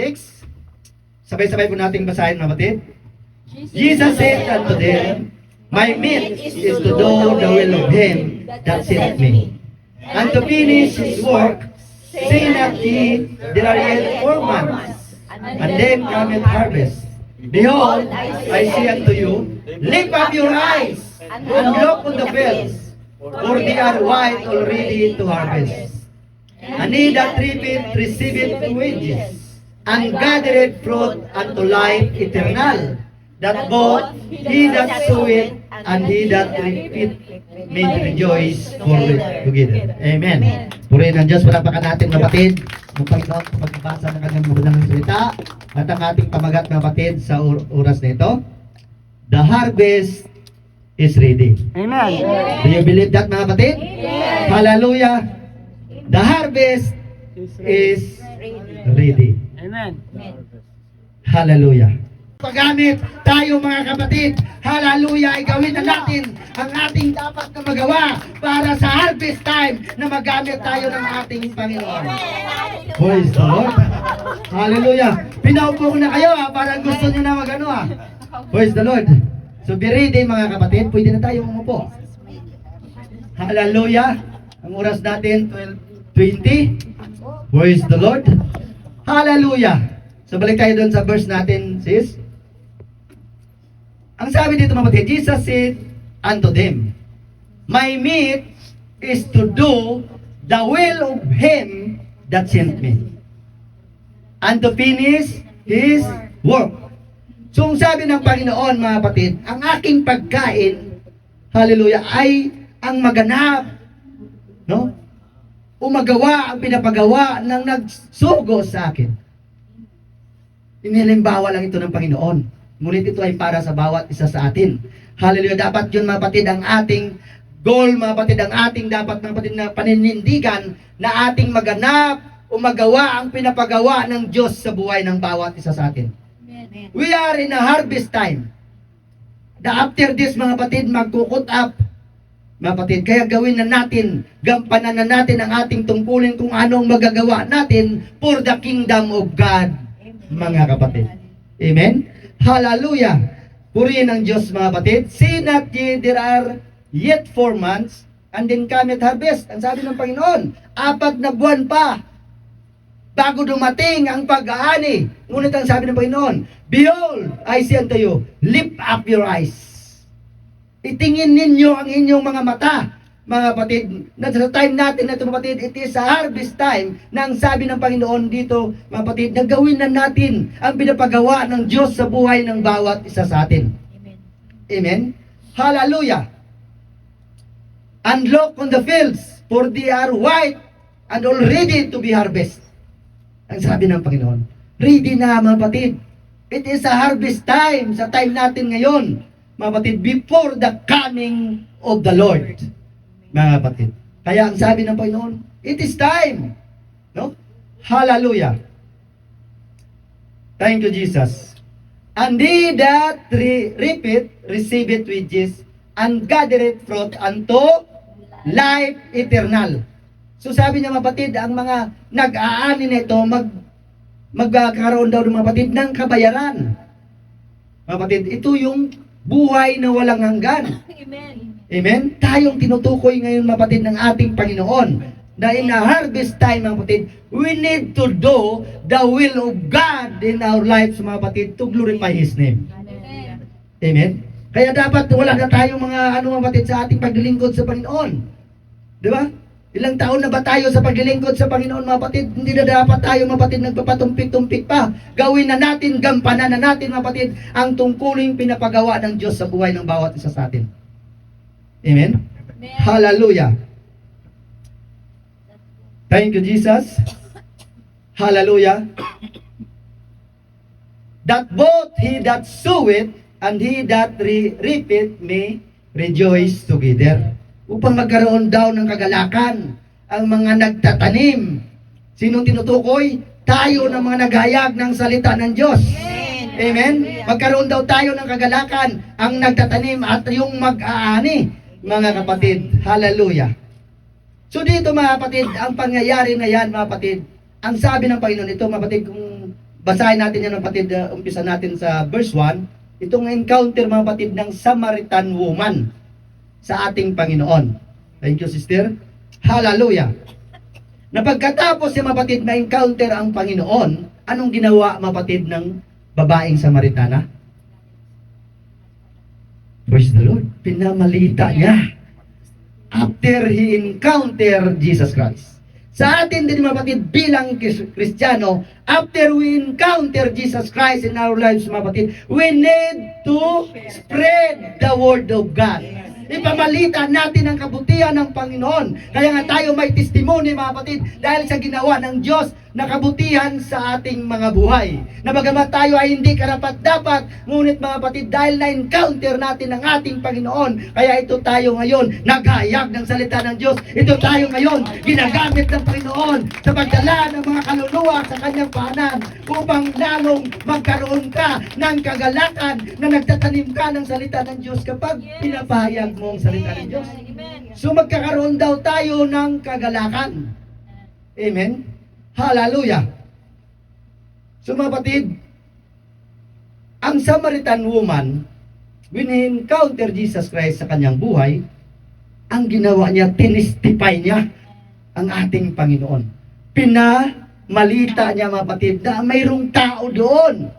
26. Sabay-sabay po nating basahin, mga kapatid. Jesus said unto them, My meat is to do the will of him that sent me, and to finish his work. Say not ye, there are yet 4 months, and then cometh harvest. Behold, I say unto you, lift up your eyes, and look on the fields, for they are white already to harvest. And he that reapeth receiveth wages, and gathereth fruit unto life eternal, that both he that soweth and he that reapeth may rejoice forthwith together. Amen. Purihin ang Diyos, palapakan natin, kapatid, ng Panginoon sa pagbabasa ng kanyang magandang salita at ang ating pamagat, kapatid, sa oras na ito. The harvest is ready. Amen. Do you believe that, mga kapatid? Hallelujah. The harvest is ready. Amen. Hallelujah. Paggamit tayo, mga kapatid, hallelujah, ay gawin na natin ang ating dapat na magawa para sa harvest time na magamit tayo ng ating Panginoon. Praise the Lord. Hallelujah. Pinaupo ko na kayo, parang gusto nyo na magano. Praise the Lord. So be ready, mga kapatid, pwede na tayo umupo. Hallelujah. Ang oras natin 12:20. Praise the Lord. Hallelujah. So balik tayo doon sa verse natin, sis. Ang sabi dito, mga kapatid, Jesus said unto them, My meat is to do the will of him that sent me, and to finish his work. So ang sabi ng Panginoon, mga kapatid, ang aking pagkain, hallelujah, ay ang maganap, no? Umagawa ang pinapagawa ng nagsugo sa akin. Inilimbawa lang ito ng Panginoon. Ngunit ito ay para sa bawat isa sa atin. Hallelujah. Dapat yun, mga kapatid, ang ating goal, mga kapatid, ang ating dapat, mga kapatid, na paninindigan na ating maganap o magawa ang pinapagawa ng Diyos sa buhay ng bawat isa sa atin. Amen. We are in a harvest time. After this, mga kapatid, magkukut up, mga kapatid, kaya gawin na natin, gampanan na natin ang ating tungkulin kung anong magagawa natin for the kingdom of God, mga kapatid. Amen? Hallelujah! Purihin ang Diyos, mga kapatid. See not ye, there are yet 4 months, and then cometh harvest. Ang sabi ng Panginoon, 4 na buwan pa bago dumating ang pag-aani. Ngunit ang sabi ng Panginoon, Behold, I say unto you, lift up your eyes. Itingin ninyo ang inyong mga mata, mga kapatid. Sa time natin na ito, mga kapatid, it is a harvest time na ang sabi ng Panginoon dito, mga kapatid, na gawin na natin ang pinapagawa ng Diyos sa buhay ng bawat isa sa atin. Amen. Amen? Hallelujah! And look on the fields, for they are white and all ready to be harvest. Ang sabi ng Panginoon, ready na, mga kapatid. It is a harvest time, sa time natin ngayon, mga kapatid, before the coming of the Lord. Mga kapatid. Kaya ang sabi ng Panginoon, it is time. No? Hallelujah. Thank you, Jesus. And he that reapeth, receiveth wages, and gathereth fruit unto life eternal. So sabi niya, mga kapatid, ang mga nag-aani nito, magkakaroon daw ng mga kapatid ng kabayaran. Mga kapatid, ito yung buhay na walang hanggan. Amen. Amen? Tayong tinutukoy ngayon, mga kapatid, ng ating Panginoon. Na in a harvest time, mga kapatid, we need to do the will of God in our lives, mga kapatid, to glorify His name. Amen. Amen? Kaya dapat wala na tayong mga mga kapatid sa ating paglilingkod sa Panginoon. Di ba? Ilang taon na ba tayo sa paglilingkod sa Panginoon, mga kapatid? Hindi na dapat tayo, mga kapatid, nagpapatumpik-tumpik pa. Gawin na natin, gampanan na natin, mga kapatid, ang tungkuling pinapagawa ng Diyos sa buhay ng bawat isa sa atin. Amen? Amen. Hallelujah. Thank you, Jesus. Hallelujah. That both he that soweth and he that reapeth may rejoice together. Upang magkaroon daw ng kagalakan ang mga nagtatanim. Sinong tinutukoy? Tayo na mga naghayag ng salita ng Diyos. Amen? Magkaroon daw tayo ng kagalakan ang nagtatanim at yung mag-aani, mga kapatid. Hallelujah. So dito, mga kapatid, ang pangyayari na yan, mga kapatid, ang sabi ng Panginoon ito, mga kapatid, kung basahin natin yan mga kapatid, umpisa natin sa verse 1, itong encounter mga kapatid ng Samaritan woman sa ating Panginoon. Thank you, sister. Hallelujah. Na pagkatapos mga kapatid na encounter ang Panginoon, anong ginawa mga kapatid ng babaeng Samaritana? Praise the Lord. Pinamalita niya after he encountered Jesus Christ. Sa atin din mga kapatid bilang Kristiyano, after we encounter Jesus Christ in our lives mga kapatid, we need to spread the word of God. Ipamalita natin ang kabutihan ng Panginoon. Kaya nga tayo may testimony mga kapatid dahil sa ginawa ng Diyos na kabutihan sa ating mga buhay. Na bagamat tayo ay hindi karapat-dapat, ngunit mga kapatid, dahil na-encounter natin ang ating Panginoon, kaya ito tayo ngayon naghayag ng salita ng Diyos. Ito tayo ngayon ginagamit ng Panginoon sa pagdala ng mga kaluluwa sa kanyang paanan upang lalong magkaroon ka ng kagalakan na nagtatanim ka ng salita ng Diyos kapag pinapahayag mo ang salita ng Diyos. So magkakaroon daw tayo ng kagalakan. Amen? Hallelujah. So mga kapatid, ang Samaritan woman, when he encounter Jesus Christ sa kanyang buhay, ang ginawa niya, tinistify niya ang ating Panginoon. Pinamalita niya mga kapatid na mayroong tao doon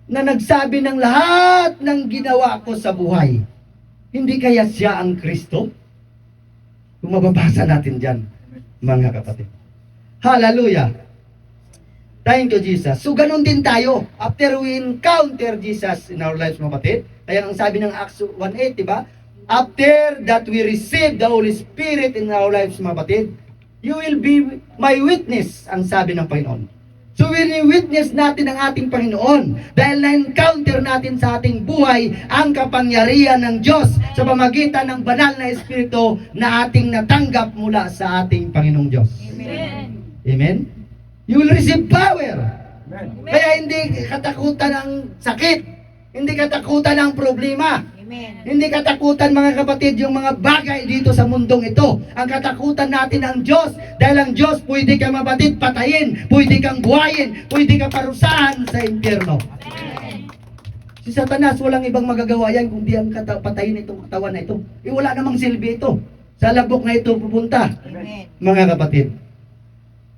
na nagsabi ng lahat ng ginawa ko sa buhay. Hindi kaya siya ang Kristo? Kung mababasa natin dyan, mga kapatid. Hallelujah. Thank you, Jesus. So, ganun din tayo. After we encounter Jesus in our lives, mga kapatid, kaya ang sabi ng Acts 1:8, diba? After that we receive the Holy Spirit in our lives, mga kapatid, you will be my witness, ang sabi ng Panginoon. So, wini-witness natin ang ating Panginoon dahil na-encounter natin sa ating buhay ang kapangyarihan ng Diyos sa pamagitan ng banal na Espiritu na ating natanggap mula sa ating Panginoong Diyos. Amen. Amen? You will receive power. Amen. Kaya hindi katakutan ng sakit. Hindi katakutan ng problema. Amen. Hindi katakutan mga kapatid yung mga bagay dito sa mundong ito. Ang katakutan natin ang Diyos. Dahil ang Diyos pwede ka mapatid patayin, pwede kang buhayin, pwede ka parusahan sa impyerno. Amen. Si Satanas walang ibang magagawa yan kundi ang patayin itong katawan na ito. Wala namang silbi ito. Sa labok na ito pupunta. Amen. Mga kapatid.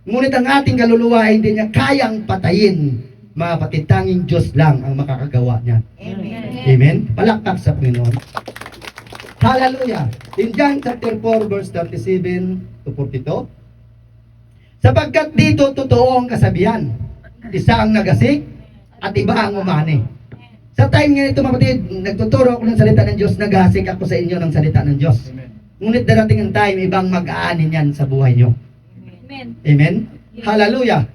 Ngunit ang ating kaluluwa ay hindi niya kayang patayin. Mga kapatid, tanging Diyos lang ang makakagawa niya. Amen. Amen? Palakpak sa Panginoon. Hallelujah. In John chapter 4 verse 37 to 42. Sapagkat dito totoo ang kasabihan. Isa ang nagasik at iba ang umani. Sa time nga ito mga kapatid, nagtuturo ako ng salita ng Diyos, nagasik ako sa inyo ng salita ng Diyos. Ngunit darating ang time, ibang mag-aani yan sa buhay nyo. Amen. Amen? Hallelujah.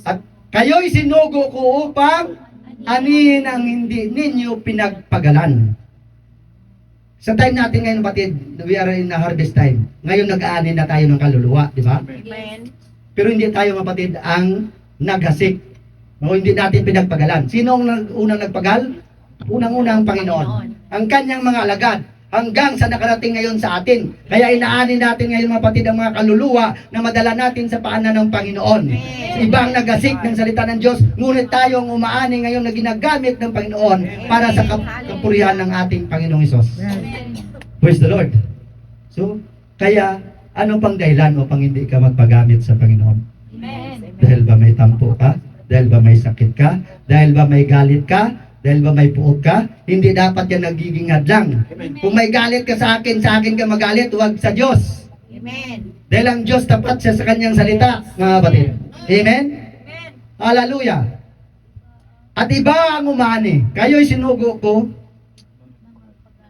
At kayo'y sinugo ko upang anihin ang hindi ninyo pinagpagalan. Sa time natin ngayon, batid, we are in a harvest time. Ngayon nag-aani na tayo ng kaluluwa, di ba? Amen. Pero hindi tayo, mapatid, ang naghasik. O hindi natin pinagpagalan. Sino ang unang nagpagal? Unang-unang Panginoon. Ang kanyang mga alagad. Hanggang sa nakarating ngayon sa atin. Kaya inaani natin ngayon mga kapatid ang mga kaluluwa na madala natin sa paanan ng Panginoon. Ibang nagasik ng salita ng Diyos, ngunit tayong umaani ngayon na ginagamit ng Panginoon para sa kapurihan ng ating Panginoong Hesus. Praise the Lord. So, kaya ano pang dahilan upang hindi ka magpagamit sa Panginoon? Amen. Dahil ba may tampo ka? Dahil ba may sakit ka? Dahil ba may galit ka? Dahil ba may puot ka? Hindi dapat yan nagiging hadlang. Kung may galit ka sa akin ka magalit, huwag sa Diyos. Amen. Dahil ang Diyos tapat siya sa kanyang salita, mga kapatid. Amen? Amen. Hallelujah. At iba ang umani. Kayo'y sinugo ko,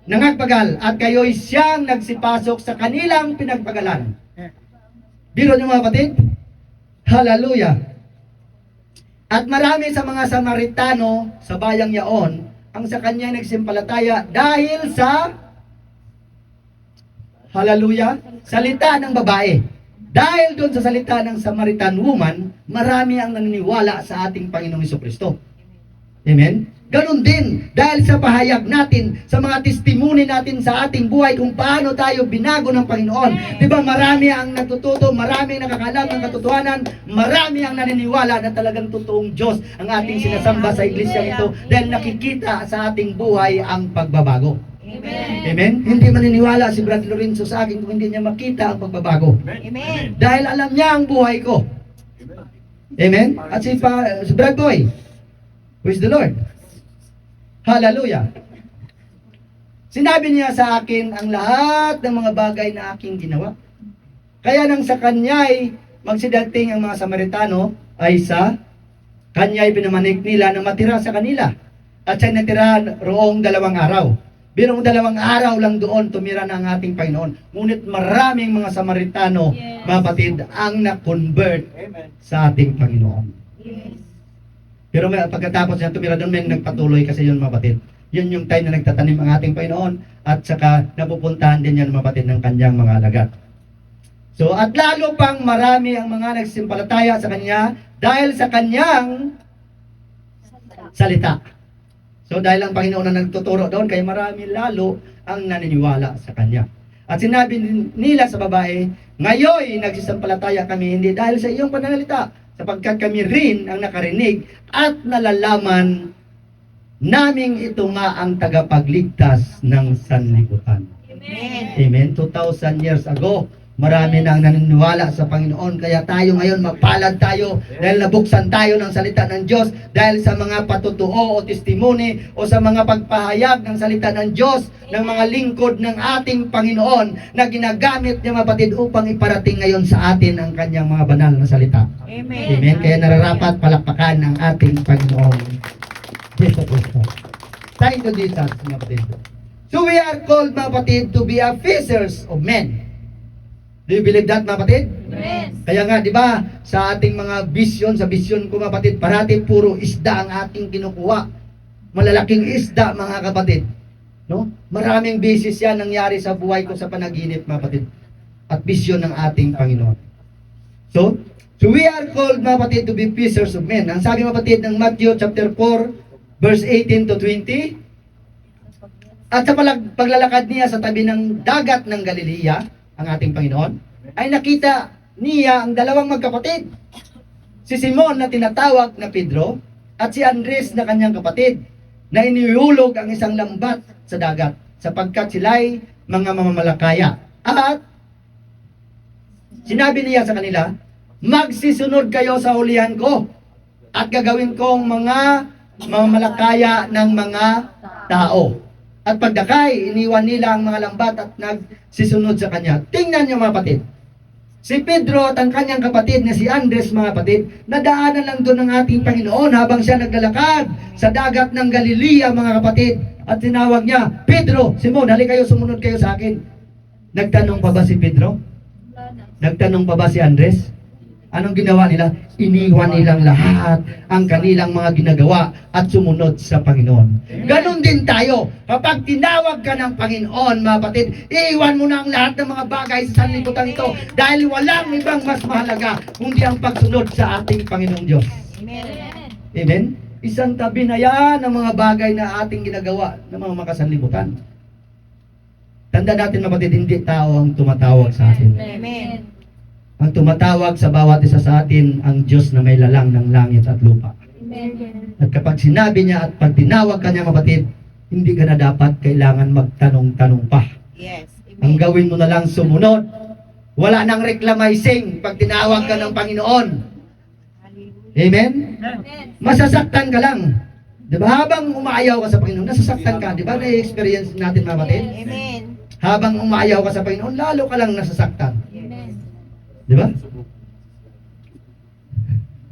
nangagpagal, at kayo'y siyang nagsipasok sa kanilang pinagpagalan. Biro niyo mga kapatid? Hallelujah. At marami sa mga Samaritano sa bayang yaon ang sa kanya nagsimpalataya dahil sa hallelujah, salita ng babae. Dahil doon sa salita ng Samaritan woman, marami ang naniniwala sa ating Panginoong Hesukristo. Amen? Ganon din, dahil sa pahayag natin, sa mga testimony natin sa ating buhay kung paano tayo binago ng Panginoon. Di ba marami ang natututo, marami ang nakakalam ng katotohanan, marami ang naniniwala na talagang totoong Diyos ang ating sinasamba sa iglesia ito dahil nakikita sa ating buhay ang pagbabago. Amen. Amen? Hindi maniniwala si Brad Lorenzo sa akin kung hindi niya makita ang pagbabago. Amen. Dahil alam niya ang buhay ko. Amen? At si Brad Boy, who is the Lord? Hallelujah. Sinabi niya sa akin ang lahat ng mga bagay na aking ginawa. Kaya nang sa kanya'y magsidating ang mga Samaritano ay sa kanya'y pinamanik nila na matira sa kanila. At siya natira roong 2 araw. Birong 2 araw lang doon tumira na ang ating Panginoon. Ngunit maraming mga Samaritano, mga kapatid, ang na-convert sa ating Panginoon. Yes. Pero pagkatapos niya tumira doon, may nagpatuloy kasi yun, mga kapatid. Yun yung time na nagtatanim ang ating Panginoon at saka napupuntahan din yan, mga kapatid, ng kanyang mga alagad. So, at lalo pang marami ang mga nagsimpalataya sa kanya dahil sa kanyang salita. So, dahil ang Panginoon na nagtuturo doon, kaya marami lalo ang naniniwala sa kanya. At sinabi nila sa babae, ngayon nagsisampalataya kami hindi dahil sa iyong pananalita, sapagkat kami rin ang nakarinig at nalalaman naming ito nga ang tagapagligtas ng sanlibutan. Amen. Amen. 2,000 years ago, marami na ang naniniwala sa Panginoon. Kaya tayo ngayon, mapalad tayo dahil nabuksan tayo ng salita ng Diyos dahil sa mga patutuo o testimony o sa mga pagpahayag ng salita ng Diyos ng mga lingkod ng ating Panginoon na ginagamit niya, mapatid, upang iparating ngayon sa atin ang kanyang mga banal na salita. Amen. Amen. Kaya nararapat palakpakan ang ating Panginoon. Yes, of course. Thank you, Jesus, mga kapatid. So we are called, mga kapatid, to be a fishers of men. Do you believe that, mga kapatid? Yes. Kaya nga, di ba, sa ating mga vision, sa vision ko, mga kapatid, parati puro isda ang ating kinukuha. Malalaking isda, mga kapatid. No? Maraming beses yan nangyari sa buhay ko sa panaginip, mga kapatid. At vision ng ating Panginoon. So we are called, mga kapatid, to be fishers of men. Ang sabi, mga kapatid, ng Matthew chapter 4, verse 18 to 20, at sa paglalakad niya sa tabi ng dagat ng Galilea, ang ating Panginoon, ay nakita niya ang 2 magkapatid. Si Simon na tinatawag na Pedro at si Andres na kanyang kapatid na inihulog ang isang lambat sa dagat sapagkat sila'y mga mamamalakaya. At sinabi niya sa kanila, magsisunod kayo sa hulihan ko at gagawin kong mga mamamalakaya ng mga tao. At pagdakay, iniwan nila ang mga lambat at nagsisunod sa kanya. Tingnan niyo, mga kapatid. Si Pedro at ang kanyang kapatid na si Andres, mga kapatid, nadaanan lang doon ng ating Panginoon habang siya naglalakad sa dagat ng Galilea, mga kapatid. At tinawag niya, Pedro, Simon, hali kayo, sumunod kayo sa akin. Nagtanong pa ba si Pedro? Nagtanong pa ba si Andres? Anong ginawa nila? Iniwan nilang lahat ang kanilang mga ginagawa at sumunod sa Panginoon. Ganon din tayo. Kapag tinawag ka ng Panginoon, mga kapatid, iiwan mo na ang lahat ng mga bagay sa sanlibutan ito dahil walang ibang mas mahalaga kundi ang pagsunod sa ating Panginoong Diyos. Amen. Amen? Isang tabi na yan ang mga bagay na ating ginagawa ng mga makasanlibutan. Tanda natin, mga kapatid, hindi tao ang tumatawag sa atin. Amen. Ang tumatawag sa bawat isa sa atin, ang Diyos na may lalang ng langit at lupa. Amen. At kapag sinabi niya at pag tinawag ka niya, kapatid, hindi ka na dapat kailangan magtanong-tanong pa. Yes. Ang Amen. gawin mo na lang sumunod. Wala nang reclamizing pag tinawag ka ng Panginoon. Amen? Amen. Masasaktan ka lang. Di ba? Habang umaayaw ka sa Panginoon, nasasaktan ka. Di ba? Na-experience natin, mga kapatid? Amen. Habang umaayaw ka sa Panginoon, lalo ka lang nasasaktan. Amen. Di ba?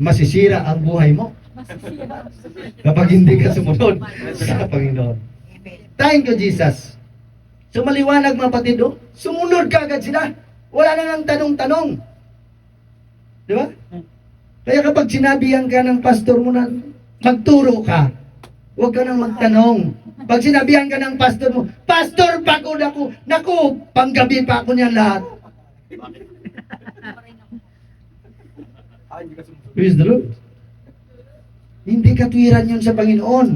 Masisira ang buhay mo kapag hindi ka sumunod sa Panginoon. Thank you, Jesus. So maliwanag, mga kapatid, sumunod ka agad sila. Wala na nang tanong-tanong. Di ba? Kaya kapag sinabihan ka ng pastor mo na magturo ka, huwag ka nang magtanong. Pag sinabihan ka ng pastor mo, Pastor, pagod ako. Naku, panggabi pa ako niyan lahat. Praise the Lord. Hindi katwiran yun sa Panginoon.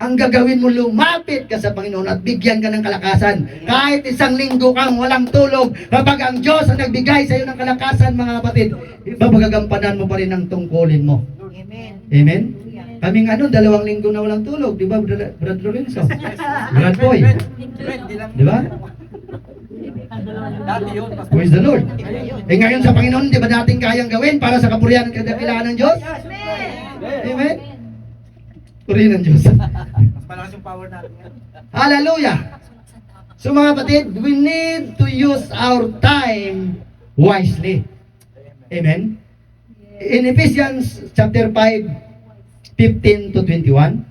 ang gagawin mo, lumapit ka sa Panginoon at bigyan ka ng kalakasan. Kahit isang linggo kang walang tulog, kapag ang Diyos ang nagbigay sa iyo ng kalakasan, mga kapatid, magagampanan mo pa rin ang tungkulin mo. Amen. Amen? Kaming 2 linggo na walang tulog, di ba, Brad Lorenzo? Brad Boy, di ba? Dati yun. Praise the Lord. Ngayon sa Panginoon, di ba natin kayang gawin para sa kapurihan at kadakilaan ng Diyos? Amen? Purihin ng Diyos. Mas malakas yung power natin. Hallelujah! So mga kapatid, we need to use our time wisely. Amen? In Ephesians chapter 5, 15 to 21,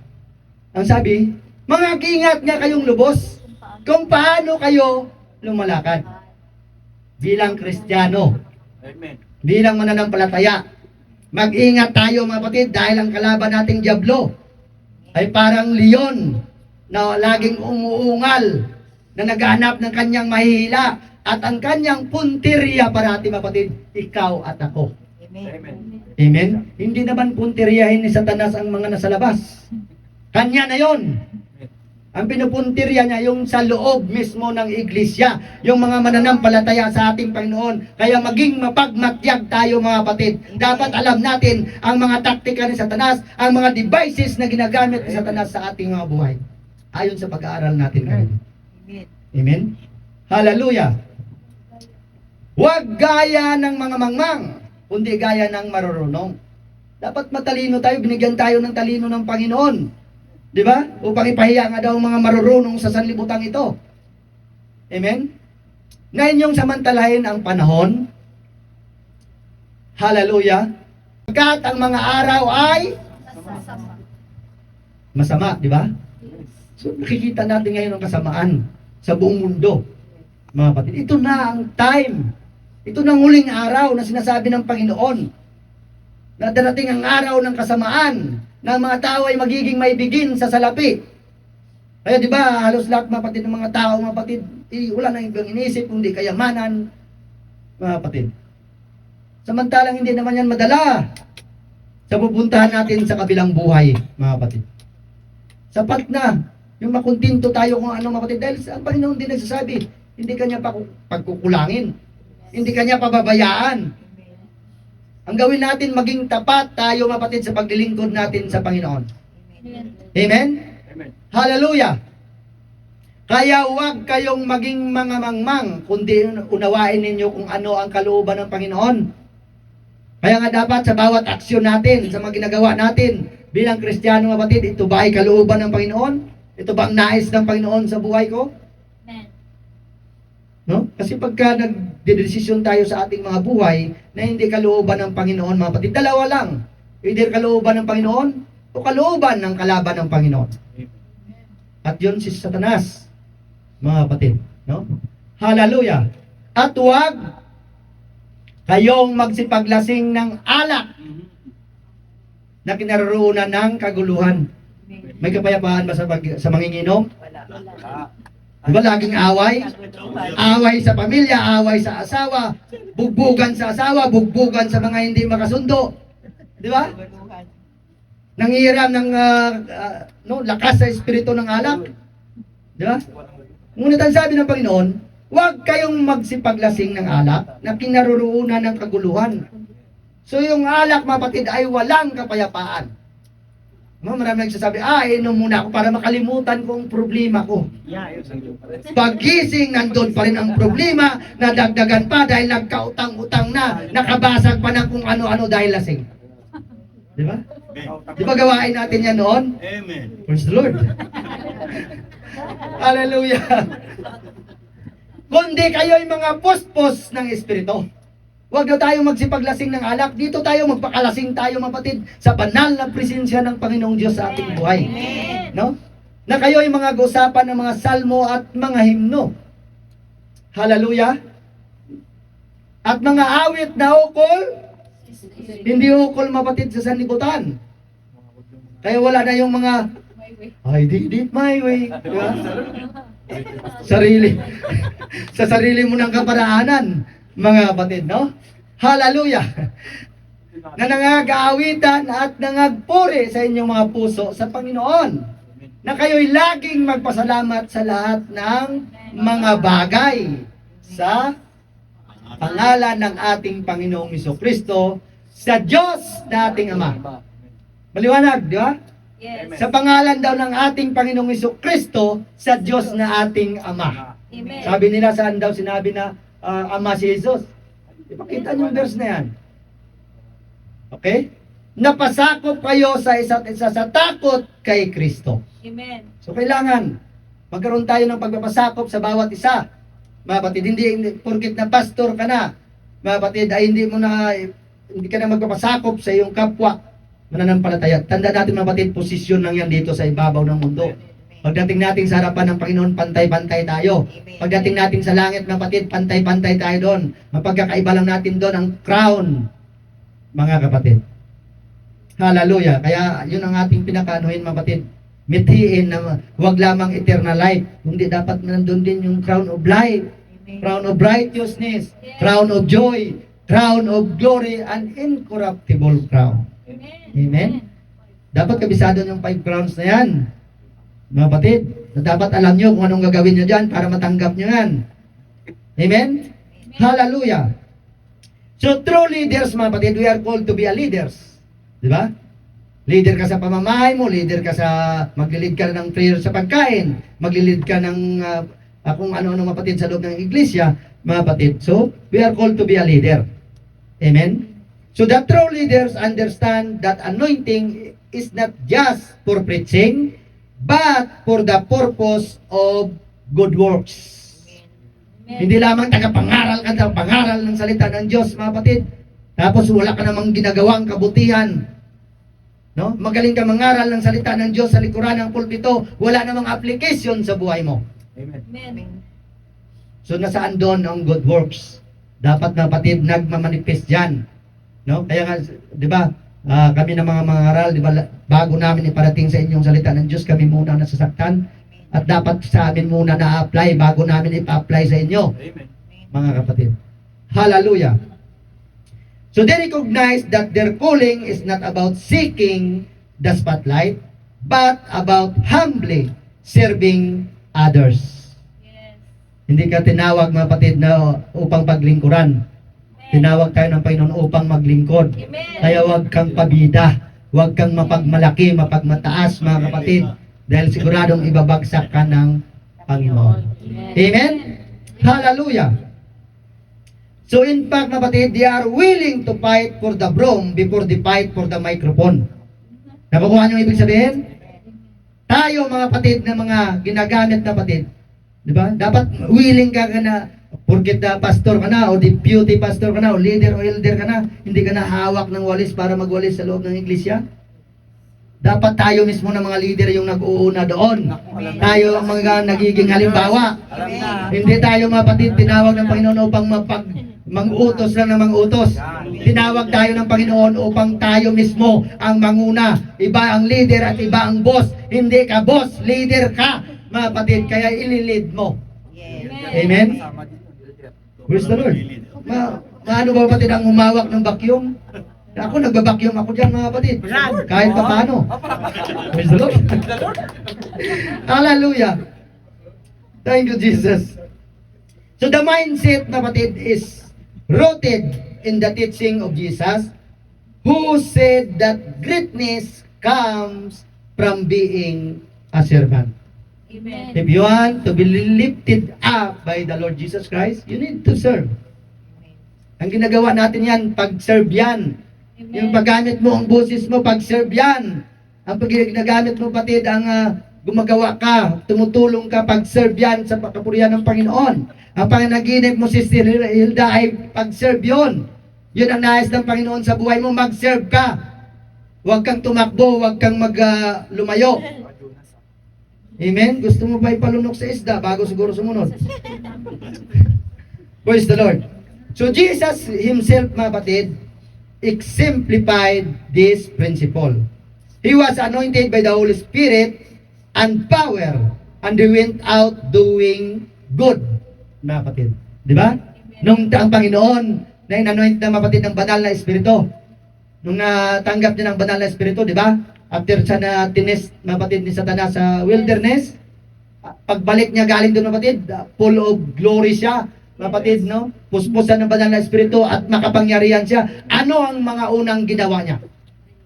ang sabi, mag-ingat nga kayong lubos kung paano kayo lumalakad bilang Kristiyano, Amen. bilang mananampalataya. Mag-ingat tayo mga kapatid dahil ang kalaban nating dyablo ay parang leon na laging umuungal na naghahanap ng kanyang mahihila at ang kanyang punteriya parati mga kapatid, ikaw at ako. Amen. Amen? Hindi naman punteriyahin ni Satanas ang mga nasa labas. Kanya na yon. Ang pinupuntirya niya yung sa loob mismo ng iglesia, yung mga mananampalataya sa ating Panginoon. Kaya maging mapagmatyag tayo mga kapatid. Dapat alam natin ang mga taktika ni Satanas, ang mga devices na ginagamit ni Satanas sa ating mga buhay. Ayon sa pag-aaral natin ngayon. Amen? Hallelujah! Huwag gaya ng mga mangmang, kundi gaya ng marurunong. Dapat matalino tayo, binigyan tayo ng talino ng Panginoon. Di ba? Upang ipahiya nga daw ang mga marurunong sa sanlibutan ito. Amen? Na inyong samantalahin ang panahon. Hallelujah. Pagkat ang mga araw ay masama, di ba? So nakikita natin ngayon ang kasamaan sa buong mundo. Mga kapatid, ito na ang time. Ito na ang huling araw na sinasabi ng Panginoon. Na darating ang araw ng kasamaan na ang mga tao ay magiging maibigin sa salapi. Kaya di ba, halos lahat mga kapatid ng mga tao, mga kapatid, wala nang ibang inisip, kundi kayamanan, mga kapatid. Samantalang hindi naman yan madala sa pupuntahan natin sa kabilang buhay, mga kapatid. Sapat na yung makuntinto tayo kung ano, mga kapatid, dahil ang Panginoon din nagsasabi, hindi kanya pagkukulangin, hindi kanya pababayaan. Ang gawin natin, maging tapat tayo, mapatid, sa paglilingkod natin sa Panginoon. Amen? Amen. Hallelujah! Kaya huwag kayong maging mga mangmang, kundi unawain ninyo kung ano ang kalooban ng Panginoon. Kaya nga dapat sa bawat aksyon natin, sa mga ginagawa natin, bilang Kristiyano, mapatid, ito ba ay kalooban ng Panginoon? Ito ba ang nais ng Panginoon sa buhay ko? No? Kasi pagka nagdedesisyon tayo sa ating mga buhay na hindi kalooban ng Panginoon, mga kapatid, dalawa lang. Either kalooban ng Panginoon o kalooban ng kalaban ng Panginoon. At yun si Satanas, mga kapatid. No? Hallelujah! At huwag kayong magsipaglasing ng alak na kinaroroonan ng kaguluhan. May kapayapaan ba sa manginginom? Wala. Diba laging away? Away sa pamilya, away sa asawa, bugbugan sa asawa, bugbugan sa mga hindi makasundo. Di ba? Nangihiram ng lakas sa espiritu ng alak. Di ba? Ngunit ang sabi ng Panginoon, huwag kayong magsipaglasing ng alak na kinaroroonan ng kaguluhan. So yung alak, mapatid, ay walang kapayapaan. Marami nagsasabi, inom muna ako para makalimutan ko ang problema ko. Pagising, nandun pa rin ang problema, nadagdagan pa dahil nagkautang-utang na, nakabasag pa ng kung ano-ano dahil lasing. Di ba? Di ba gawain natin yan noon? Amen. Praise the Lord. Hallelujah. Kundi kayo ay mga pospos ng Espiritu. Huwag na tayo magsipaglasing ng alak. Dito tayo magpakalasing tayo, mapatid, sa banal na presensya ng Panginoong Diyos sa ating buhay. No? Na kayo ay mga usapan ng mga salmo at mga himno. Hallelujah. At mga awit na ukol, hindi ukol, mapatid, sa sanlibutan. Kaya wala na yung mga I did it my way. Diba? Sa sarili mo ng kaparaanan, mga kapatid, no? Hallelujah! Na nangag-aawitan at nangagpuri sa inyong mga puso sa Panginoon. na kayo'y laging magpasalamat sa lahat ng mga bagay sa pangalan ng ating Panginoong Jesucristo sa Diyos na ating Ama. Maliwanag, di ba? Yes. Sa pangalan daw ng ating Panginoong Jesucristo sa Diyos na ating Ama. Amen. Sabi nila, saan daw sinabi na Ama si Jesus? Ipakita niyo yung verse na yan. Okay? Napasakop kayo sa isa't isa sa takot kay Kristo. Amen. So kailangan magkaroon tayo ng pagpapasakop sa bawat isa. Mga kapatid, hindi porkit na pastor ka na, mga kapatid, ay hindi ka na magpapasakop sa iyong kapwa mananampalataya. Tanda natin mga kapatid, posisyon lang yan dito sa ibabaw ng mundo. Pagdating natin sa harapan ng Panginoon, pantay-pantay tayo. Pagdating natin sa langit, mga kapatid, pantay-pantay tayo doon. Mapagkakaiba lang natin doon ang crown, mga kapatid. Hallelujah. Kaya yun ang ating pinakaanuhin, mga kapatid. Mithiin na wag lamang eternal life. Kundi dapat nandun din yung crown of life, crown of righteousness, crown of joy, crown of glory, and incorruptible crown. Amen? Dapat kabisado yung 5 crowns na yan. Mga kapatid, dapat alam nyo kung anong gagawin nyo dyan para matanggap nyo yan. Amen? Hallelujah. So, true leaders, mga kapatid, we are called to be a leaders. Di ba? Leader ka sa pamamahay mo, leader ka sa, maglilid ka ng prayer sa pagkain, maglilid ka ng kung ano-ano mga kapatid sa loob ng iglesia, mga kapatid. So, we are called to be a leader. Amen? So, the true leaders understand that anointing is not just for preaching, but for the purpose of good works. Hindi lamang tagapangaral ka ng pangaral ng salita ng Diyos, mga kapatid. Tapos wala ka namang ginagawang kabutihan. No? Magaling ka mangaral ng salita ng Diyos sa likuran ng pulpito, wala namang application sa buhay mo. Amen. Amen. So nasaan doon ang good works? Dapat na kapatid nagmamanifest diyan. No? Kaya nga, 'di ba? Kami ng mga mangaral, 'di ba, bago namin iparating sa inyong salita ng Diyos, kami muna nasasaktan at dapat sa amin muna na-apply bago namin ipa-apply sa inyo, Amen. mga kapatid. Hallelujah. So they recognize that their calling is not about seeking the spotlight, but about humbly serving others. Yes. Hindi ka tinawag, mga kapatid, na upang paglingkuran. Tinawag tayo ng Panginoon upang maglingkod. Amen. Kaya huwag kang pabida, huwag kang mapagmalaki, mapagmataas, mga kapatid, dahil siguradong ibabagsak ka ng Panginoon. Amen? Hallelujah! So in fact, mga kapatid, they are willing to fight for the broom before they fight for the microphone. Nakukuha niyo ang ibig sabihin? Tayo, mga kapatid, na mga ginagamit na kapatid, di ba? Dapat willing ka na, porket pastor ka na, o deputy pastor ka na, o leader o elder ka na, hindi ka na hawak ng walis para magwalis sa loob ng iglesia. Dapat tayo mismo ng mga leader yung nag-uuna doon. Tayo ang mga nagiging halimbawa. Alam na. Hindi tayo, mga kapatid, tinawag ng Panginoon upang mang-utos lang na mang-utos. Tinawag tayo ng Panginoon upang tayo mismo ang manguna. Iba ang leader at iba ang boss. Hindi ka boss, leader ka, mga kapatid, kaya ililid mo. Amen? Kasama din yun. Praise the Lord. Maano ba kapatid ang humawak ng vacuum? Ako, nagbabacuum ako dyan, mga kapatid. Kahit pa paano. Praise the Lord. Hallelujah. Thank you, Jesus. So the mindset, mga kapatid, is rooted in the teaching of Jesus, who said that greatness comes from being a servant. Amen. If you want to be lifted up by the Lord Jesus Christ, you need to serve. Ang ginagawa natin yan, pag-serve yan. Yung paggamit mo ang boses mo, pag-serve yan. Ang pag-ginagamit mo, patid, ang gumagawa ka, tumutulong ka, pag-serve yan sa kapurihan ng Panginoon. Ang panganaginip mo, Sister Hilda, ay pag-serve yun. Yun ang nais ng Panginoon sa buhay mo, mag-serve ka. Huwag kang tumakbo, huwag kang lumayo. Amen? Gusto mo ba ipalunok sa isda bago siguro sumunod? Praise the Lord. So Jesus himself, mga kapatid, exemplified this principle. He was anointed by the Holy Spirit and power, and he went out doing good, mga kapatid. Di ba? Nung ang Panginoon na in-anoint na, mga kapatid, ng banal na Espiritu, nung natanggap niya ng banal na Espiritu, di ba? after siya na tinest, mga kapatid, ni Satanas sa wilderness, pagbalik niya galing doon, mga kapatid, full of glory siya, mga kapatid, no? Puspusan ng banal na espiritu at makapangyarihan siya. Ano ang mga unang ginawa niya?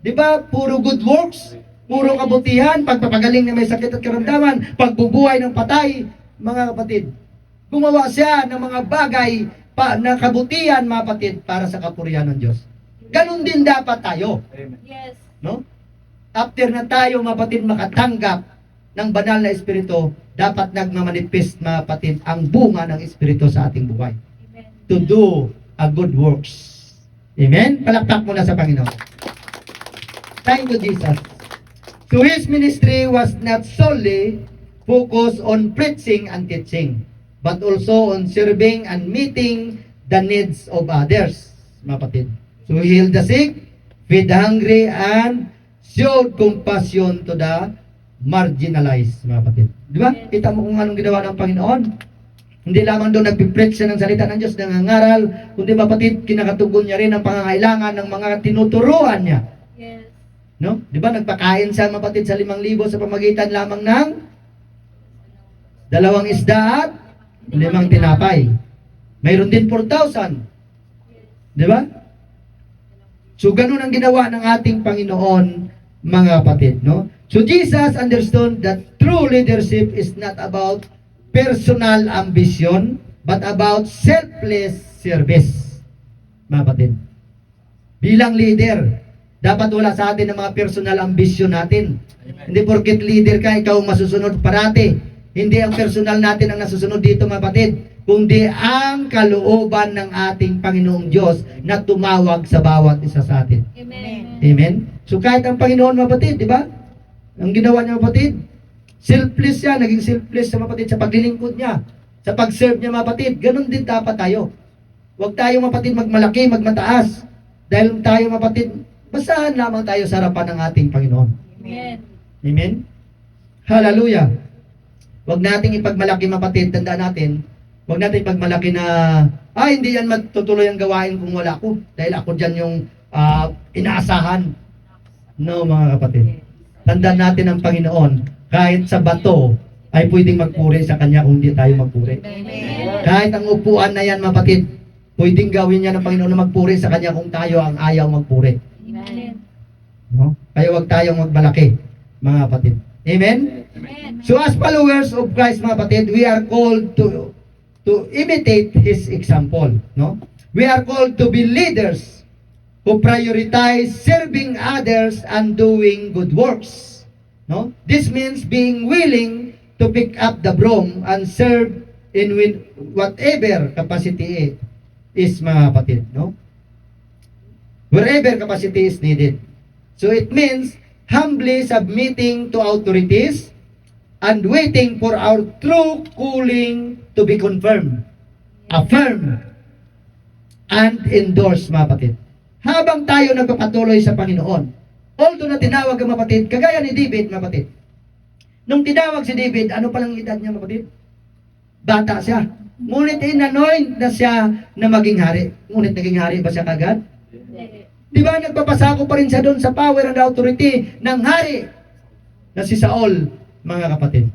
Di ba? Puro good works, puro kabutihan, pagpapagaling na may sakit at karamdaman, pagbubuhay ng patay, mga kapatid. Gumawa siya ng mga bagay na kabutihan, mga kapatid, para sa kapurihan ng Diyos. Ganon din dapat tayo. Amen. Yes. No? After na tayo, mga kapatid, makatanggap ng banal na espiritu, dapat nagmamanifest, mga kapatid, ang bunga ng espiritu sa ating buhay. Amen. To do a good works. Amen? Palakpak muna sa Panginoon. Thank you, Jesus. So his ministry was not solely focused on preaching and teaching, but also on serving and meeting the needs of others, mga kapatid. So he healed the sick, feed the hungry, and showed compassion to the marginalized, mga kapatid. Di ba? Kita mo kung anong ginawa ng Panginoon. Hindi lamang doon nagpipreach siya ng salita ng Diyos, nangangaral, kundi, mga kapatid, kinakatugon niya rin ang pangangailangan ng mga tinuturuan niya. Yes. No? Di ba? Nagpakain siya, mga kapatid, sa 5,000 sa pamagitan lamang ng 2 isda at 5 tinapay. Mayroon din 4,000. Di ba? So, ganun ang ginawa ng ating Panginoon, mga kapatid, no? So, Jesus understood that true leadership is not about personal ambition, but about selfless service, mga kapatid. Bilang leader, dapat wala sa atin ang mga personal ambition natin. Hindi porket leader ka, ikaw ang masusunod parati. Hindi ang personal natin ang nasusunod dito, mga kapatid, kundi ang kalooban ng ating Panginoong Diyos na tumawag sa bawat isa sa atin. Amen. Amen? So kahit ang Panginoon, mga kapatid, di ba? Ang ginawa niya, mga kapatid, selfless siya, naging selfless sa mga kapatid sa paglilingkod niya, sa pag-serve niya, mga kapatid. Ganon din dapat tayo. Huwag tayo, mga kapatid, magmalaki, magmataas. Dahil tayo, mga kapatid, basahan lamang tayo sa harapan ng ating Panginoon. Amen. Amen? Hallelujah. Huwag nating ipagmalaki, mga kapatid, tandaan natin, huwag natin ipagmalaki na, hindi yan matutuloy ang gawain kung wala ako. Dahil ako dyan yung inaasahan. No, mga kapatid. Tandaan natin ang Panginoon, kahit sa bato, ay pwedeng magpuri sa Kanya kung hindi tayo magpuri. Amen. Kahit ang upuan na yan, mga kapatid, pwedeng gawin niya ng Panginoon na magpuri sa Kanya kung tayo ang ayaw magpuri. Amen. No? Kaya huwag tayong magmalaki, mga kapatid. Amen? Amen. So as followers of Christ, mga kapatid, we are called to imitate His example. No? We are called to be leaders who prioritize serving others and doing good works. No? This means being willing to pick up the broom and serve in whatever capacity is, mga kapatid. No? Wherever capacity is needed. So it means humbly submitting to authorities and waiting for our true calling to be confirmed, affirmed, and endorsed, mga kapatid. Habang tayo nagpapatuloy sa Panginoon, although na tinawag ang mapatid, kagaya ni David, mapatid. Nung tinawag si David, ano palang edad niya, mapatid? Bata siya. Ngunit inanoint na siya na maging hari. Ngunit naging hari ba siya kagad? Di ba nagpapasako pa rin siya doon sa power and authority ng hari na si Saul, mga kapatid.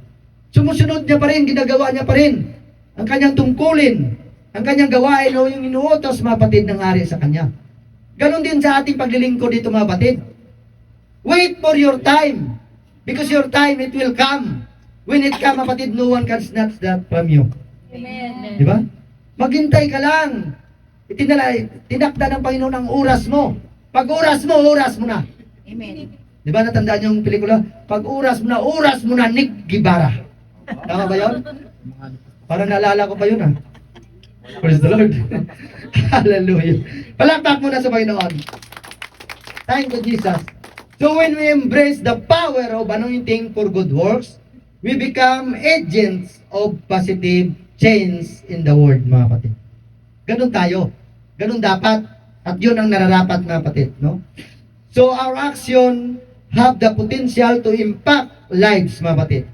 Sumusunod niya pa rin, ginagawa niya pa rin ang kanyang tungkulin, ang kanyang gawain o yung inuutos, mga kapatid, ng hari sa kanya. Ganon din sa ating paglilingkod dito, mga kapatid. Wait for your time. Because your time, it will come. When it come, mga kapatid, no one can snatch that from you. Amen. Di ba? Maghintay ka lang. Tinakda ng Panginoon ang oras mo. Pag oras mo na. Amen. Di ba natandaan yung pelikula? Pag oras mo na, Nick Guevara. Tama ba yun? Parang naalala ko pa yun, ha? Praise the Lord. Hallelujah. Palakpak muna sa Panginoon. Thank you, Jesus. So when we embrace the power of anointing for good works, we become agents of positive change in the world, mga kapatid. Ganun tayo. Ganun dapat. At yun ang nararapat, mga kapatid. No? So our action have the potential to impact lives, mga kapatid.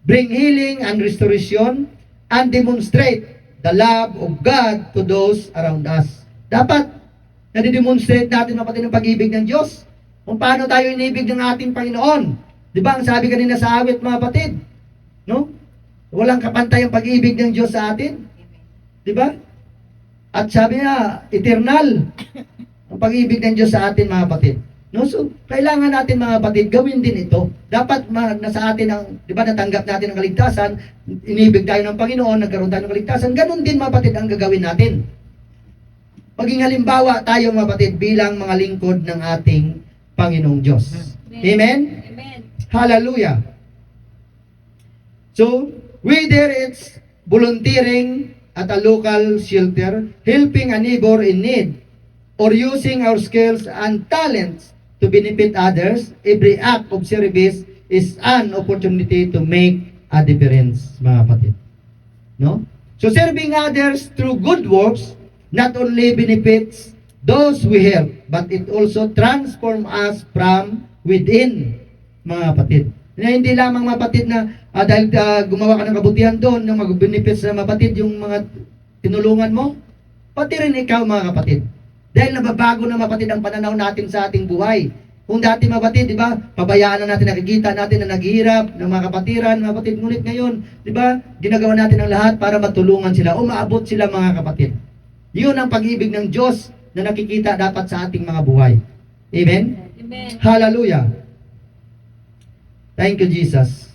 Bring healing and restoration and demonstrate the love of God to those around us. Dapat, nadidemonstrate natin, mga kapatid, ang pag-ibig ng Diyos. Kung paano tayo inibig ng ating Panginoon. Di ba, ang sabi kanina sa awit, mga kapatid, no? Walang kapantay ang pag-ibig ng Diyos sa atin. Di ba? At sabi niya, eternal ang pag-ibig ng Diyos sa atin, mga kapatid. No? So, kailangan natin, mga kapatid, gawin din ito. Dapat nasa atin ang, di ba, natanggap natin ang kaligtasan, inibig tayo ng Panginoon, nagkaroon tayo ng kaligtasan, ganun din, mga kapatid, ang gagawin natin. Maging halimbawa tayo, mga kapatid, bilang mga lingkod ng ating Panginoong Diyos. Amen? Amen. Hallelujah. So, whether it's volunteering at a local shelter, helping a neighbor in need, or using our skills and talents to benefit others, every act of service is an opportunity to make a difference, mga kapatid. No? So, serving others through good works not only benefits those we help, but it also transforms us from within, mga kapatid. Na hindi lamang, mga kapatid, na dahil gumawa ka ng kabutihan doon, yung mag-benefits na, mga kapatid, yung mga tinulungan mo, pati rin ikaw, mga kapatid. Dahil nababago na, mga kapatid, ang pananaw natin sa ating buhay. Kung dati, mga kapatid, di ba, pabayaan na natin, nakikita natin na naghihirap ng mga kapatiran, mga kapatid, ngunit ngayon, di ba, ginagawa natin ang lahat para matulungan sila, umaabot sila, mga kapatid. Yun ang pag-ibig ng Diyos na nakikita dapat sa ating mga buhay. Amen? Amen. Hallelujah. Thank you, Jesus.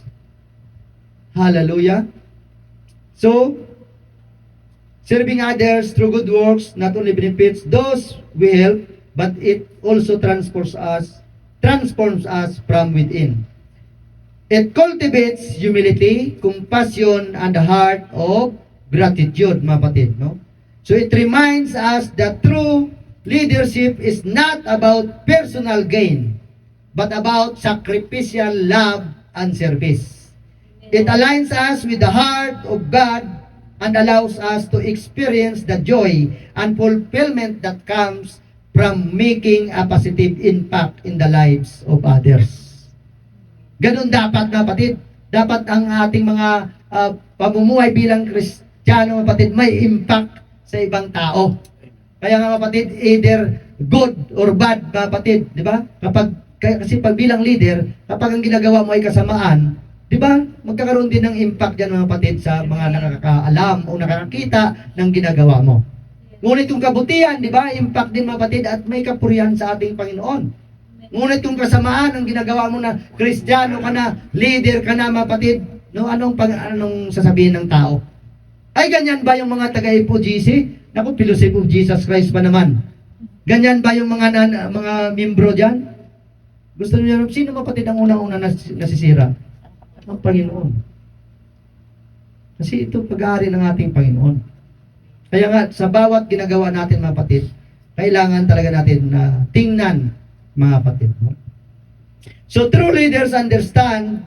Hallelujah. So, serving others through good works not only benefits those we help, but it also transforms us from within. It cultivates humility, compassion, and a heart of gratitude, mga kapatid, no? So it reminds us that true leadership is not about personal gain, but about sacrificial love and service. It aligns us with the heart of God and allows us to experience the joy and fulfillment that comes from making a positive impact in the lives of others. Ganun dapat, mga kapatid. Dapat ang ating mga pamumuhay bilang Kristiyano, mga kapatid, may impact sa ibang tao. Kaya nga, kapatid, either good or bad, kapatid, di ba? Kasi pag bilang leader, kapag ang ginagawa mo ay kasamaan, di ba? Magkakaroon din ng impact dyan, mga kapatid, sa mga nakakaalam o nakakakita ng ginagawa mo. Ngunit yung kabutihan, di ba? Impact din, mga kapatid, at may kapurihan sa ating Panginoon. Ngunit yung kasamaan, ang ginagawa mo na Kristiyano ka na, leader ka na, mga kapatid, no? Anong sasabihin ng tao? Ay, ganyan ba yung mga taga-FOGC? Naku, Fellowship of Jesus Christ pa naman. Ganyan ba yung mga membro dyan? Gusto niyo, sino kapatid ang unang-una nasisira? Ang Panginoon. Kasi ito pag-aari ng ating Panginoon. Kaya nga, sa bawat ginagawa natin, mga kapatid, kailangan talaga natin na tingnan, mga kapatid. So, true leaders understand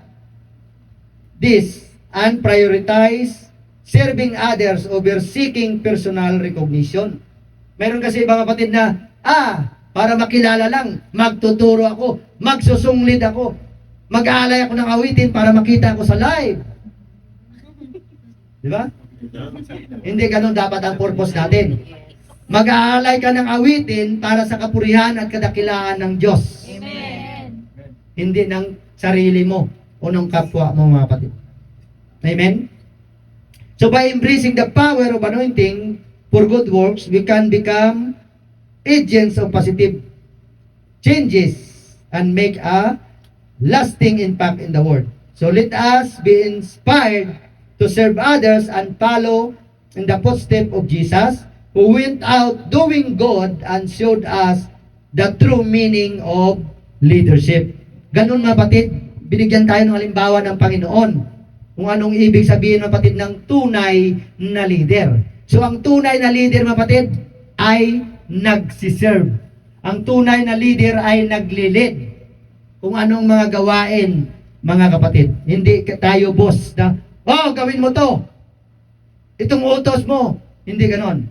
this and prioritize serving others over seeking personal recognition. Meron kasi ibang kapatid na, para makilala lang, magtuturo ako, magsusunglid ako, mag-aalay ako ng awitin para makita ako sa live. Di ba? Hindi ganun dapat ang purpose natin. Mag-aalay ka ng awitin para sa kapurihan at kadakilaan ng Diyos. Amen. Hindi ng sarili mo o ng kapwa mo, mga kapatid. Amen? So by embracing the power of anointing for good works, we can become agents of positive changes and make a lasting impact in the world. So let us be inspired to serve others and follow in the footsteps of Jesus, who went out doing good and showed us the true meaning of leadership. Ganun, mga kapatid, binigyan tayo ng halimbawa ng Panginoon kung anong ibig sabihin, mga kapatid, ng tunay na leader. So ang tunay na leader, mga kapatid, ay nagsiserve. Ang tunay na leader ay naglilid kung anong mga gawain, mga kapatid. Hindi tayo boss na, gawin mo to. Itong utos mo. Hindi ganon.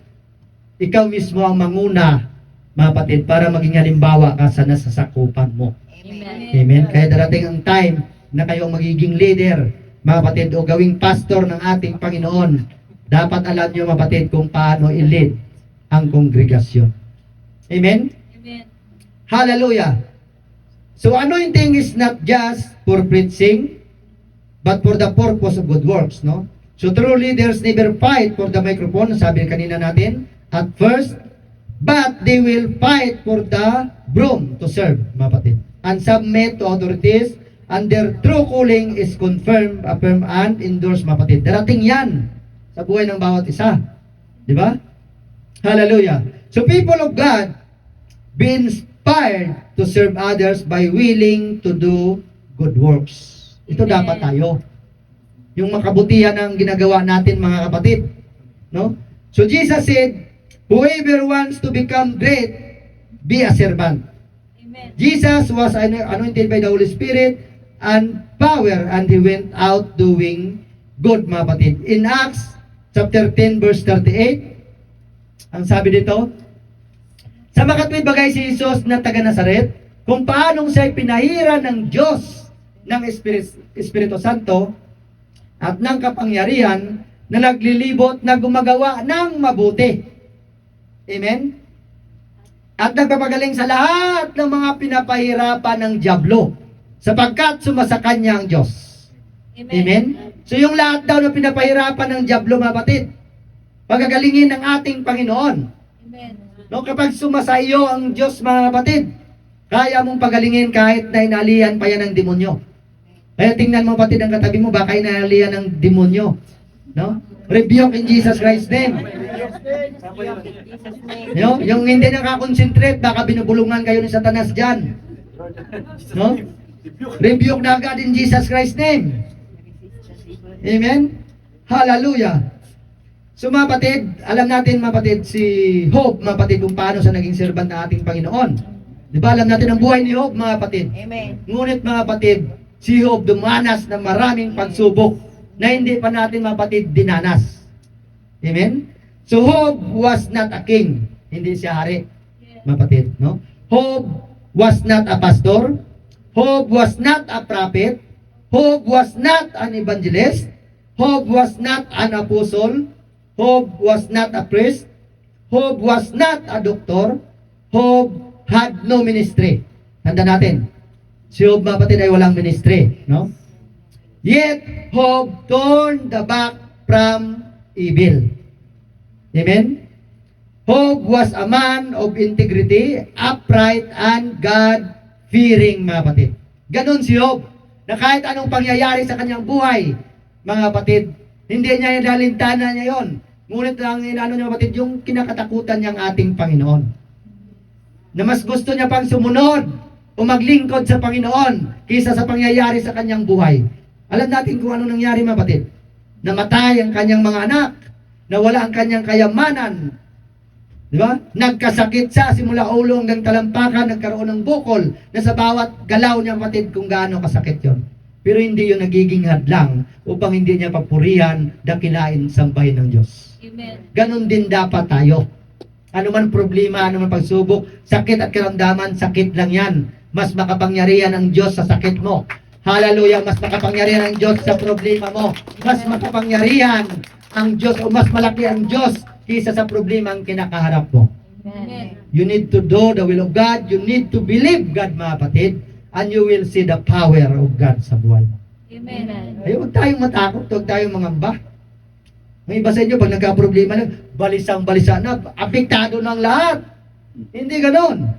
Ikaw mismo ang manguna, mga kapatid, para maging halimbawa ka sa nasasakupan mo. Amen. Amen. Kaya darating ang time na kayo magiging leader, mga kapatid, o gawing pastor ng ating Panginoon. Dapat alam nyo, mga kapatid, kung paano i-lead ang kongregasyon. Amen? Amen. Hallelujah! So anointing is not just for preaching, but for the purpose of good works, no? So truly, there's never fight for the microphone, sabi kanina natin, at first, but they will fight for the broom to serve, mga kapatid, and submit to authorities, and their true calling is confirmed, affirmed, and endorsed, mga kapatid. Darating yan sa buhay ng bawat isa. Di ba? Hallelujah. So people of God, be inspired to serve others by willing to do good works. Ito Amen. dapat tayo. Yung makabutihan ang ginagawa natin, mga kapatid. No? So Jesus said, whoever wants to become great, be a servant. Amen. Jesus was anointed by the Holy Spirit and power, and he went out doing good, mga kapatid. In Acts chapter 10 verse 38, ang sabi dito, sa makatwid bagay si Jesus na taga Nazaret, kung paanong siya pinahira ng Diyos ng Espiritu Santo at ng kapangyarihan na naglilibot na gumagawa ng mabuti. Amen? At nagpapagaling sa lahat ng mga pinapahirapan ng dyablo sapagkat sumasakanya niya ang Diyos. Amen? So yung lahat daw na pinapahirapan ng dyablo, mga kapatid, pagagalingin ng ating Panginoon. Amen. No, kapag sumasa iyo ang Diyos, mga kapatid, kaya mong pagalingin kahit na inalihan pa yan ng demonyo. Kaya tingnan mo, kapatid, ang katabi mo, baka inalihan ng demonyo. No? Rebuke in Jesus Christ's name. No? Yung hindi nakakonsentrate, baka binubulungan kayo ni Satanas dyan. No? Rebuke na agad in Jesus Christ's name. Amen? Hallelujah. So mga kapatid, alam natin mga kapatid, si Job, mga kapatid, kung paano sa naging servant ng ating Panginoon. Di ba, alam natin ang buhay ni Job, mga kapatid. Amen. Ngunit mga kapatid, si Job dumanas ng maraming pagsubok na hindi pa natin mga kapatid dinanas. Amen? So Job was not a king. Hindi siya hari, mga kapatid. No? Job was not a pastor. Job was not a prophet. Job was not an evangelist. Job was not an apostle. Job was not a priest. Job was not a doctor. Job had no ministry. Tanda natin, si Job, mga kapatid, ay walang ministry. No? Yet, Job turned the back from evil. Amen? Job was a man of integrity, upright, and God-fearing, mga kapatid. Ganon si Job, na kahit anong pangyayari sa kanyang buhay, mga kapatid, hindi niya nalintanan niya yon. Ngunit lang inano niya, kapatid, yung kinakatakutan niyang ating Panginoon. Na mas gusto niya pang sumunod o maglingkod sa Panginoon kaysa sa pangyayari sa kanyang buhay. Alam natin kung ano nangyari, mga kapatid. Namatay ang kanyang mga anak. Nawala ang kanyang kayamanan. Di ba? Nagkasakit siya simula ulo hanggang talampakan, nagkaroon ng bukol na sa bawat galaw niya, kapatid, kung gaano kasakit yon. Pero hindi yun nagiging hadlang upang hindi niya papurihan, dakilain, sambahin ng Diyos. Amen. Ganon din dapat tayo. Ano man problema, ano man pagsubok, sakit at karamdaman, sakit lang yan. Mas makapangyarihan ang Diyos sa sakit mo. Hallelujah, mas makapangyarihan ang Diyos sa problema mo. Mas makapangyarihan ang Diyos o mas malaki ang Diyos kaysa sa problema ang kinakaharap mo. Amen. You need to do the will of God. You need to believe God, mga kapatid. And you will see the power of God sa buhay mo. Amen. Ay, huwag tayong matakot, huwag tayong mangamba. May iba sa inyo, pag nagka-problema na, balisang-balisa na, apektado ng lahat. Hindi ganon.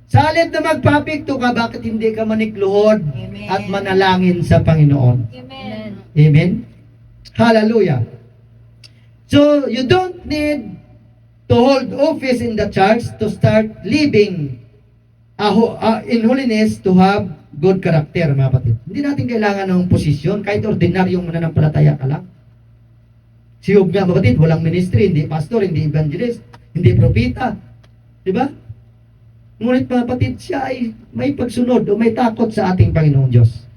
Sa halip na magpapikto ka, bakit hindi ka manikluhod Amen. at manalangin sa Panginoon? Amen. Amen? Hallelujah. So, you don't need to hold office in the church to start living in holiness to have good character, mga kapatid. Hindi natin kailangan ng posisyon, kahit ordinaryong mananampalataya ka lang. Si Job nga, mga kapatid, walang ministry, hindi pastor, hindi evangelist, hindi propita. Diba? Ngunit mga kapatid, siya ay may pagsunod o may takot sa ating Panginoong Diyos.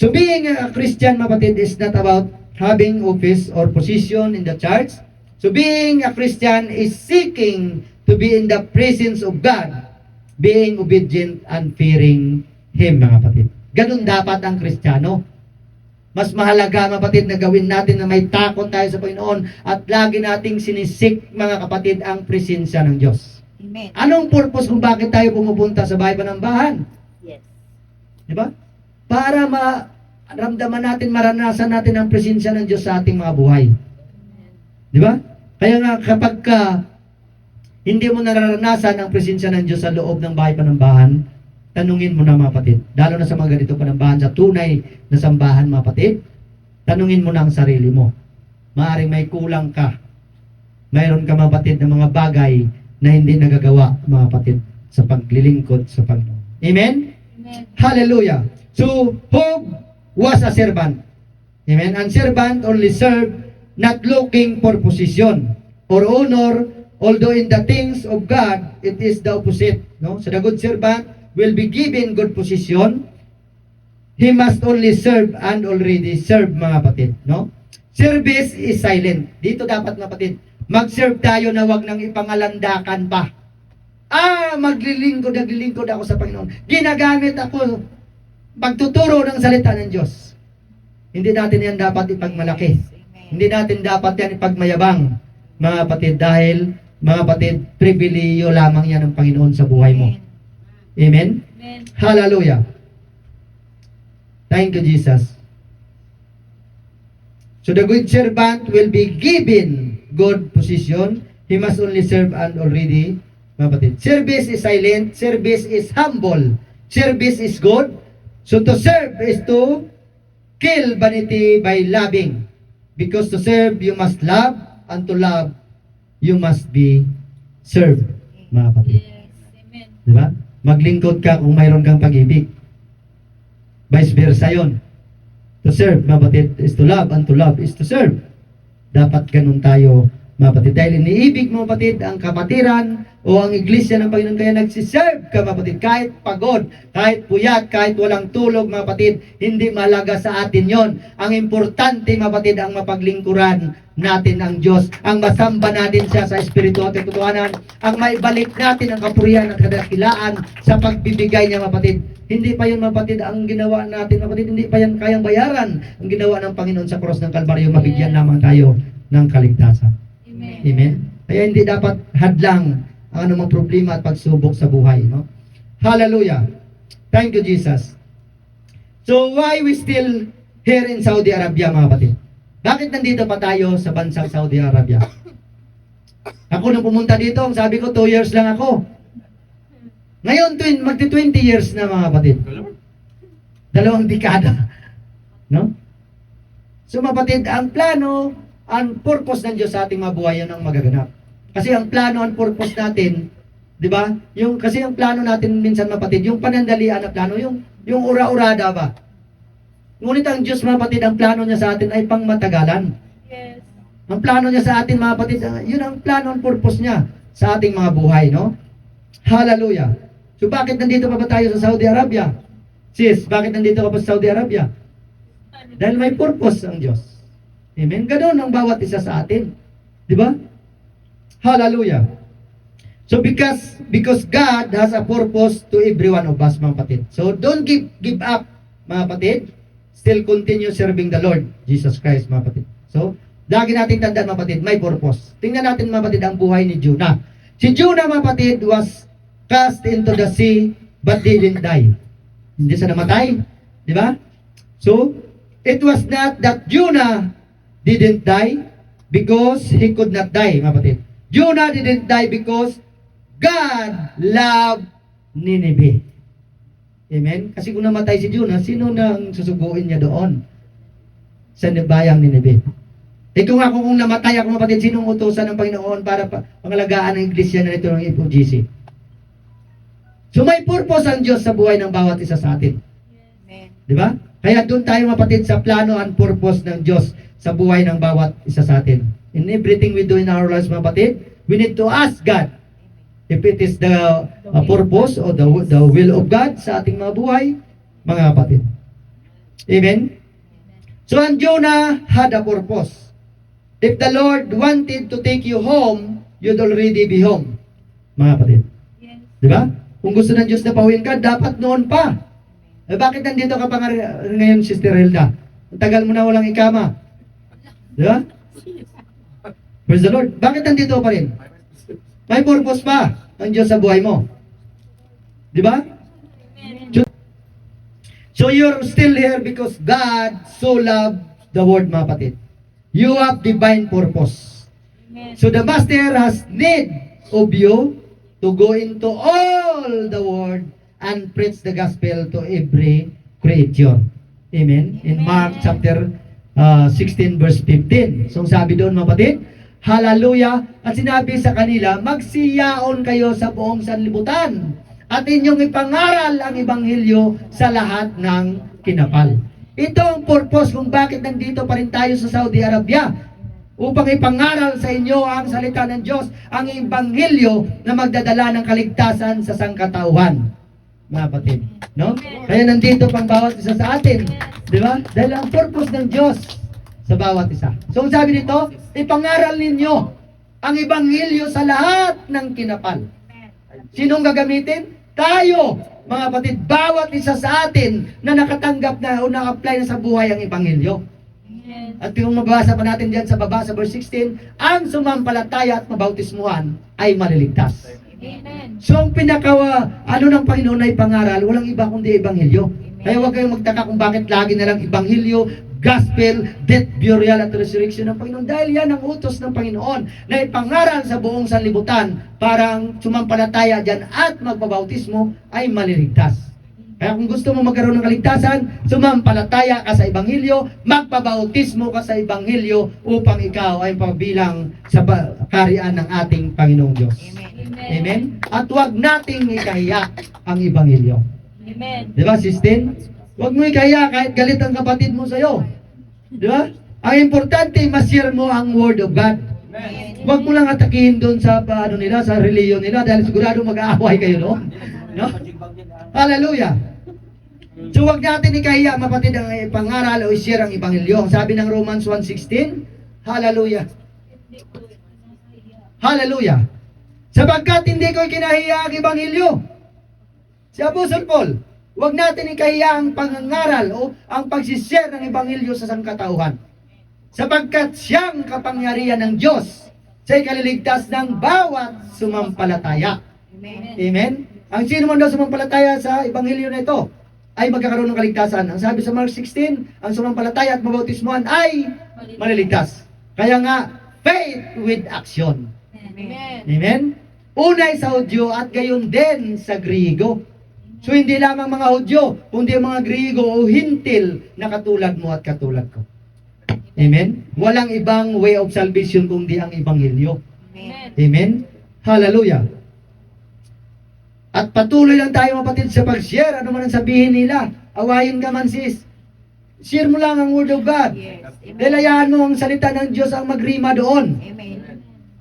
So being a Christian, mga kapatid, is not about having office or position in the church. So being a Christian is seeking to be in the presence of God, being obedient and fearing Him, mga kapatid. Ganun dapat ang Kristiyano. Mas mahalaga, mga kapatid, na gawin natin na may takot tayo sa Panginoon at lagi nating sinisik, mga kapatid, ang presensya ng Diyos. Amen. Anong purpose kung bakit tayo pumupunta sa bahay panambahan? Di ba? Para maramdaman natin, maranasan natin ang presensya ng Diyos sa ating mga buhay. Di ba? Kaya nga kapag hindi mo nararanasan ang presensya ng Diyos sa loob ng bahay panambahan, tanungin mo na mga kapatid. Lalo na sa mga ganito panambahan, sa tunay na sambahan mga kapatid, tanungin mo na ang sarili mo. Maaring may kulang ka. Mayroon ka mga kapatid ng mga bagay na hindi nagagawa mga kapatid sa paglilingkod sa Panginoon. Amen? Amen. Hallelujah. So, Job was a servant. Amen? And servant only served, not looking for position or honor, although in the things of God, it is the opposite. No? So the good servant will be given good position. He must only serve and already serve mga kapatid. No? Service is silent. Dito dapat mga kapatid, mag-serve tayo na wag nang ipangalandakan pa. Naglilingkod ako sa Panginoon. Ginagamit ako pagtuturo ng salita ng Diyos. Hindi natin yan dapat ipagmalaki. Hindi natin dapat yan ipagmayabang, mga kapatid, dahil, mga kapatid, pribiliyo lamang yan ng Panginoon sa buhay mo. Amen? Amen. Hallelujah. Thank you, Jesus. So the good servant will be given good position. He must only serve and already, mga kapatid. Service is silent. Service is humble. Service is good. So to serve is to kill vanity by loving. Because to serve, you must love. And to love, you must be served, mga kapatid. Yes. Amen. Diba? Maglingkod ka kung mayroon kang pag-ibig. Vice versa yun. To serve, mga kapatid, is to love. And to love is to serve. Dapat ganun tayo, mga kapatid. Dahil iniibig, mga kapatid, ang kapatiran o ang iglesia ng Panginoon, kaya nagsiserve ka, mga kapatid. Kahit pagod, kahit puyat, kahit walang tulog, mga kapatid, hindi malaga sa atin yon. Ang importante, mga kapatid, ang mapaglingkuran natin ang Diyos, ang masamba natin siya sa espiritu at katotohanan, ang maibalik natin ang kapurihan at kadakilaan sa pagbibigay niya, mga kapatid. Hindi pa yun, mga kapatid, ang ginawa natin, mga kapatid, hindi pa yan kayang bayaran ang ginawa ng Panginoon sa cross ng Kalbaryo, mabigyan lamang tayo ng kaligtasan. Amen. Amen? Kaya hindi dapat hadlang ang anumang problema at pagsubok sa buhay. No? Hallelujah. Thank you, Jesus. So, why we still here in Saudi Arabia, mga kapatid? Bakit nandito pa tayo sa bansang Saudi Arabia? Ako nung pumunta dito, ang sabi ko, 2 years lang ako. Ngayon, magti-20 years na, mga kapatid. 2 dekada. No? So, mga kapatid, ang plano, ang purpose ng Diyos sa ating mga buhay, yan ang magaganap. Kasi ang plano, ang purpose natin, di ba? Kasi yung plano natin minsan, mga kapatid, yung panandalian na plano, yung ura-urada ba? Ngunit ang Diyos, mga kapatid, ang plano niya sa atin ay pangmatagalan. Yes. Ang plano niya sa atin, mga kapatid, yun ang plano, ang purpose niya sa ating mga buhay, no? Hallelujah. So bakit nandito pa ba tayo sa Saudi Arabia? Sis, bakit nandito ka pa sa Saudi Arabia? Dahil may purpose ang Diyos. Amen? Ganon ang bawat isa sa atin. Di ba? Hallelujah. So because God has a purpose to every one of us, mga kapatid. So don't give up, mga kapatid. Still continue serving the Lord Jesus Christ, mga kapatid. So, lagi nating tandaan, mga kapatid, may purpose. Tingnan natin, mga kapatid, ang buhay ni Jonah. Si Jonah, mga kapatid, was cast into the sea but didn't die. Hindi siya namatay. Di ba? So, it was not that Jonah didn't die because he could not die, mga kapatid. Jonah didn't die because God loved Nineveh. Amen? Kasi kung namatay si Jonah, sino nang susuguin niya doon? Sa bayang Nineveh. Kung namatay ako, mga kapatid, sinong utusan ng Panginoon para pangalagaan ang iglesia na ito ng FOGC? So may purpose ang Diyos sa buhay ng bawat isa sa atin. Amen. Di ba? Kaya doon tayo, mga kapatid, sa plano and purpose ng Diyos sa buhay ng bawat isa sa atin. In everything we do in our lives, mga kapatid, we need to ask God if it is the purpose or the will of God sa ating mga buhay, mga kapatid. Amen? So, ang Jonah had a purpose. If the Lord wanted to take you home, you'd already be home, mga kapatid. Yes. Di ba? Kung gusto ng Diyos na pauwiin ka, dapat noon pa. Bakit nandito ka pa ngayon, Sister Hilda? Ang tagal mo na walang ikama. Di ba? Praise the Lord. Bakit nandito pa rin? May purpose pa ang Diyos sa buhay mo. Di ba? Amen. So you're still here because God so loved the world, mga kapatid. You have divine purpose. Amen. So the Master has need of you to go into all the world and preach the gospel to every creature. Amen? In Mark chapter 16 verse 15. So sabi doon, mga kapatid, hallelujah, at sinabi sa kanila, magsiyaon kayo sa buong sanlibutan at inyong ipangaral ang ebanghelyo sa lahat ng kinapal. Ito ang purpose kung bakit nandito pa rin tayo sa Saudi Arabia, upang ipangaral sa inyo ang salita ng Diyos, ang ebanghelyo na magdadala ng kaligtasan sa sangkatauhan. Mga kapatid, no? Kaya nandito pang bawat isa sa atin, di ba? Dahil ang purpose ng Diyos sa bawat isa. So sabi dito, ipangaral ninyo ang ebanghelyo sa lahat ng kinapal. Sinong gagamitin? Tayo, mga kapatid, bawat isa sa atin na nakatanggap na o na-apply na sa buhay ang ebanghelyo. Amen. At kung mabasa pa natin diyan sa baba sa verse 16, ang sumampalataya at mabautismuhan ay maliligtas. Amen. So ang ano ng Panginoon ay pangaral, walang iba kundi ebanghelyo. Kaya huwag kayong magtaka kung bakit lagi na lang ebanghelyo, gospel, death, burial at resurrection ng Panginoon. Dahil yan ang utos ng Panginoon na ipangaral sa buong sanlibutan para ang sumampalataya dyan at magpabautismo ay maliligtas. Kaya kung gusto mo magkaroon ng kaligtasan, sumampalataya ka sa ebanghelyo, magpabautismo ka sa ebanghelyo upang ikaw ay pabilang sa kaharian ng ating Panginoong Diyos. Amen. Amen? At huwag nating ikahiya ang ebanghelyo. Amen. Di ba, Sistine? Huwag mo ikahiya kahit galit ang kapatid mo sa'yo. Di ba? Ang importante, ma-share mo ang Word of God. Huwag mo lang atakihin doon sa nila, sa reliyon nila dahil sigurado mag-aaway kayo doon. No? Hallelujah! So huwag natin ikahiya, mapatid, ang pangaral o i-share ang ebanghelyo. Ang sabi ng Romans 1:16, hallelujah! Hallelujah! Sapagkat hindi ko kinahiya ang ebanghelyo. Si Apostle Paul, huwag natin ikahiya ang pangangaral o ang pagsishare ng ebanghelyo sa sangkatauhan. Sapagkat siyang kapangyarihan ng Diyos sa ikaliligtas ng bawat sumampalataya. Amen. Amen? Ang sino man daw sumampalataya sa ebanghelyo na ito ay magkakaroon ng kaligtasan. Ang sabi sa Mark 16, ang sumampalataya at mabautismuhan ay maliligtas. Kaya nga, faith with action. Amen. Amen? Unay sa Hudyo at gayon din sa Griego. So hindi lamang mga Hudyo, kundi mga Griego o hintil na katulad mo at katulad ko. Amen? Walang ibang way of salvation kundi ang ebanghelyo. Amen. Amen? Hallelujah! At patuloy lang tayo, kapatid, sa pag-share. Ano man ang sabihin nila, awayin ka man, sis. Share mo lang ang Word of God. Yes. Dahil hayaan mo ang salita ng Diyos ang magrima doon. Amen.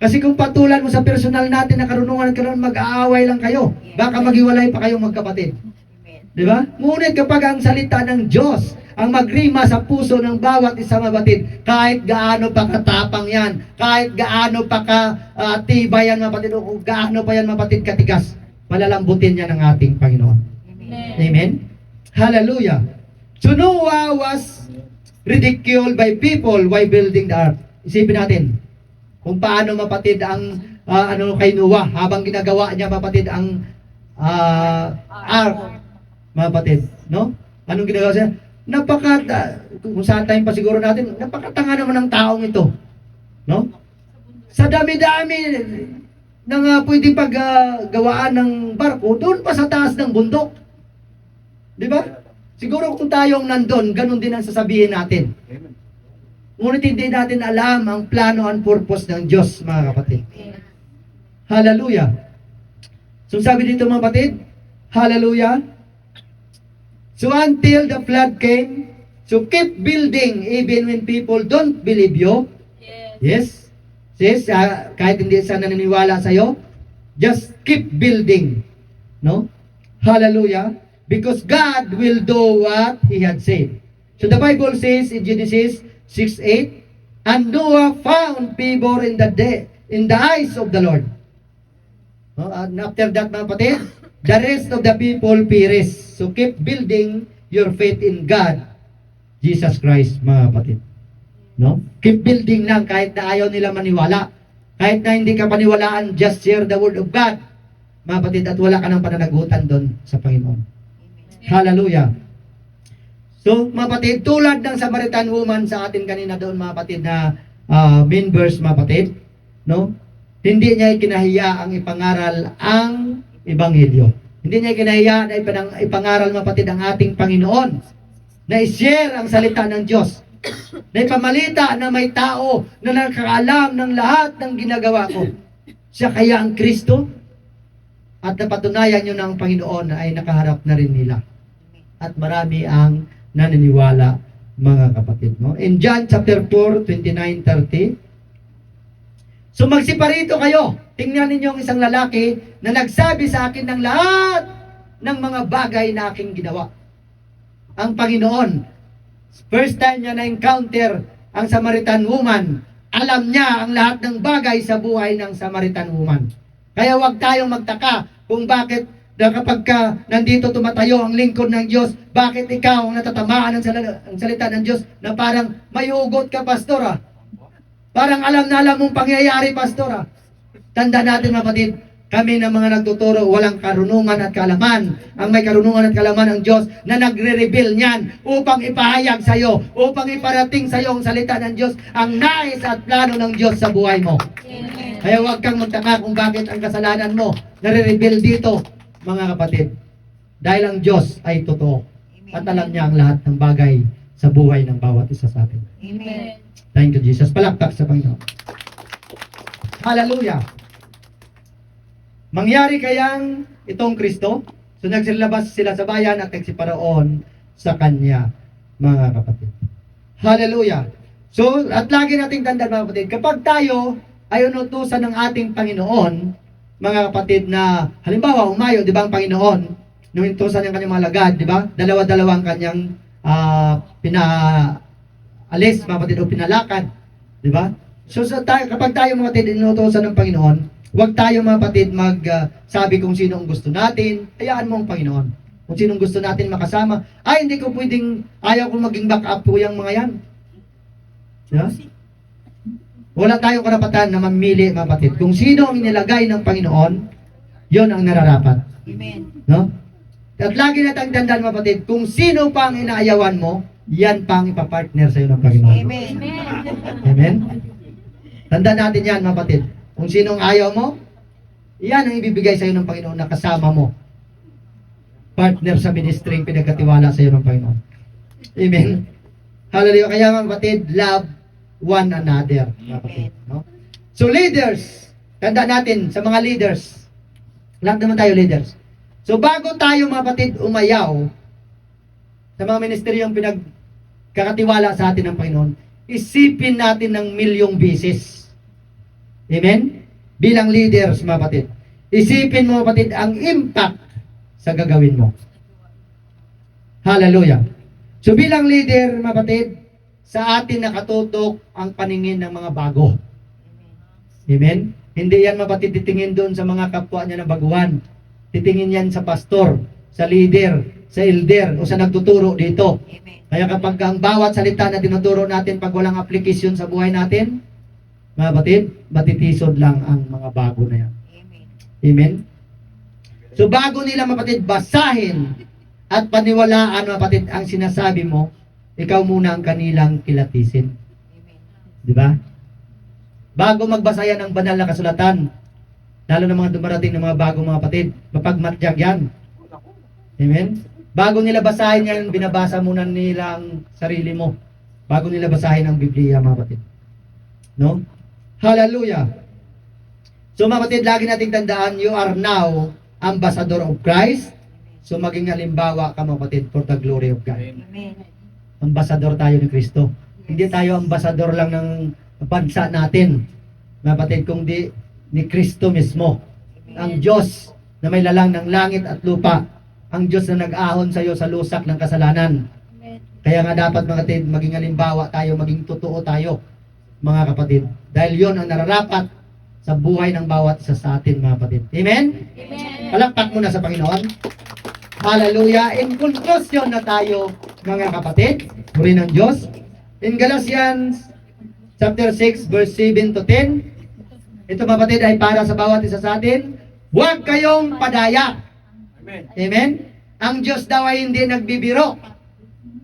Kasi kung patulan mo sa personal natin na karunungan at karunungan, mag-aaway lang kayo. Baka maghiwalay pa kayong magkapatid. Di ba? Ngunit kapag ang salita ng Diyos ang magrima sa puso ng bawat isang mabatid, kahit gaano pa katapang yan, kahit gaano pa tibay yan, mapatid, o gaano pa yan, mapatid, katigas, palalambutin niya ng ating Panginoon. Amen. Amen? Hallelujah! So Noah was ridiculed by people while building the ark. Isipin natin kung paano, mapatid, ang kay Noah habang ginagawa niya, mapatid, ang ark, mapatid, no? Anong ginagawa siya? Kung sa time pa siguro natin, napakatanga naman ng taong ito, no? Sa dami-dami ng pwede paggawaan ng barko, doon pa sa taas ng bundok. Di ba? Siguro kung tayong nandun, ganun din ang sasabihin natin. Ngunit hindi natin alam ang plano and purpose ng Diyos, mga kapatid. Hallelujah! So sabi dito, mga kapatid, hallelujah! So until the flood came, so keep building even when people don't believe you. Yes. Yes? Sis, kahit hindi sana naniniwala sa'yo, just keep building. No? Hallelujah! Because God will do what He had said. So the Bible says in Genesis 6:8, and Noah found favor in the eyes of the Lord. No? And after that, mga kapatid, the rest of the people perished. So keep building your faith in God, Jesus Christ, mga kapatid. No? Keep building lang kahit na ayaw nila maniwala. Kahit na hindi ka paniwalaan, just share the Word of God, mga kapatid, at wala ka ng pananagutan doon sa Panginoon. Hallelujah! So, mga kapatid, tulad ng Samaritan woman sa atin kanina doon, mga kapatid, na main verse, mga kapatid, no? Hindi niya ikinahiya ang ipangaral ang Ebanghelyo. Hindi niya ikinahiya na ipangaral, mga kapatid, ang ating Panginoon. Na i-share ang salita ng Diyos. Na ipamalita na may tao na nakakaalam ng lahat ng ginagawa ko. Siya kaya ang Kristo. At napatunayan nyo ng Panginoon ay nakaharap na rin nila. At marami ang naniniwala, mga kapatid. No? In John chapter 4, 29, 30, so magsiparito kayo. Tingnan ninyo ang isang lalaki na nagsabi sa akin ng lahat ng mga bagay na aking ginawa. Ang Panginoon, first time niya na-encounter ang Samaritan woman, alam niya ang lahat ng bagay sa buhay ng Samaritan woman. Kaya huwag tayong magtaka kung bakit na kapag nandito tumatayo ang lingkod ng Diyos, bakit ikaw ang natatamaan ng salita ng Diyos na parang may hugot ka, pastor. Parang alam na alam mong pangyayari, pastor. Tanda natin, mga kapatid, kami na mga nagtuturo, walang karunungan at kaalaman. Ang may karunungan at kaalaman ang Diyos na nagre-reveal niyan upang ipahayag sa iyo, upang iparating sa iyo ang salita ng Diyos, ang nais at plano ng Diyos sa buhay mo. Amen. Kaya huwag kang magtaka kung bakit ang kasalanan mo nare-reveal dito, mga kapatid. Dahil ang Diyos ay totoo. At alam niya ang lahat ng bagay sa buhay ng bawat isa sa atin. Amen. Thank you, Jesus. Palakpak sa Panginoon. Hallelujah. Mangyari kayang itong Kristo? So nagsilabas sila sa bayan at nagsiparaon sa Kanya, mga kapatid. Hallelujah. So, at lagi nating tandaan, mga kapatid, kapag tayo ay unutusan ng ating Panginoon, mga kapatid, na halimbawa, umayo, di ba ang Panginoon, nung inutusan ng kanyang mga lagad, di ba? Dalawa-dalawang kanyang pinaalis, mga kapatid, o pinalakad. Di ba? So, kapag tayo, mga kapatid, inutusan ng Panginoon, huwag tayo, mga kapatid, sabi kung sino ang gusto natin. Hayaan mo ang Panginoon. Kung sino ang gusto natin makasama. Ay, hindi ko pwedeng, ayaw kong maging backup po yung mga yan. Yeah? Wala tayong karapatan na mamili, mga kapatid. Kung sino ang inilagay ng Panginoon, yon ang nararapat. Amen. No? At lagi natin tandaan, mga kapatid, kung sino pa ang inaayawan mo, yan pa ang ipapartner sa iyo ng Panginoon. Amen. Amen? Tandaan natin yan, mga kapatid. Kung sinong ayaw mo, yan ang ibibigay sa iyo ng Panginoon na kasama mo. Partner sa ministry ang pinagkatiwala sa iyo ng Panginoon. Amen? Hallelujah. Kaya, mga kapatid, love one another. Mga kapatid, no? So, leaders, tandaan natin sa mga leaders. Lahat naman tayo leaders. So, bago tayo, mga kapatid, umayaw sa mga ministeryong pinagkakatiwala sa atin ng Panginoon, isipin natin ng milyong bisis. Amen? Bilang leaders, mga kapatid. Isipin mo, mga kapatid, ang impact sa gagawin mo. Hallelujah. So bilang leader, mga kapatid, sa atin nakatutok ang paningin ng mga bago. Amen? Hindi yan, mga kapatid, titingin doon sa mga kapwa niya na baguhan. Titingin yan sa pastor, sa leader, sa elder, o sa nagtuturo dito. Kaya kapag ang bawat salita na tinuturo natin pag walang application sa buhay natin, mga kapatid, matitisod lang ang mga bago na yan. Amen? So bago nila, mga kapatid, basahin at paniwalaan, mga kapatid, ang sinasabi mo, ikaw muna ang kanilang kilatisin. Di ba? Bago magbasa yan ng banal na kasulatan, lalo na mga dumarating na mga bagong mga kapatid, mapagmatyag yan. Amen? Bago nila basahin yan, binabasa muna nila ang sarili mo. Bago nila basahin ang Biblia, mga kapatid. No? Hallelujah. So mga kapatid, lagi nating tandaan, you are now ambassador of Christ. So maging halimbawa ka, mga kapatid, for the glory of God. Amen. Ambassador tayo ni Kristo. Hindi tayo ambassador lang ng bansa natin, mga kapatid, kundi ni Kristo mismo. Ang Diyos na may lalang ng langit at lupa. Ang Diyos na nag-ahon sa iyo sa lusak ng kasalanan. Amen. Kaya nga dapat, mga kapatid, maging halimbawa tayo, maging totoo tayo, mga kapatid. Dahil yon ang nararapat sa buhay ng bawat isa sa atin, mga kapatid. Amen? Amen. Palakpak muna sa Panginoon. Hallelujah. In conclusion na tayo, mga kapatid. Puri ng Diyos. In Galatians chapter 6, verse 7 to 10. Ito, mga kapatid, ay para sa bawat isa sa atin. Huwag kayong padaya. Amen. Amen? Ang Diyos daw ay hindi nagbibiro.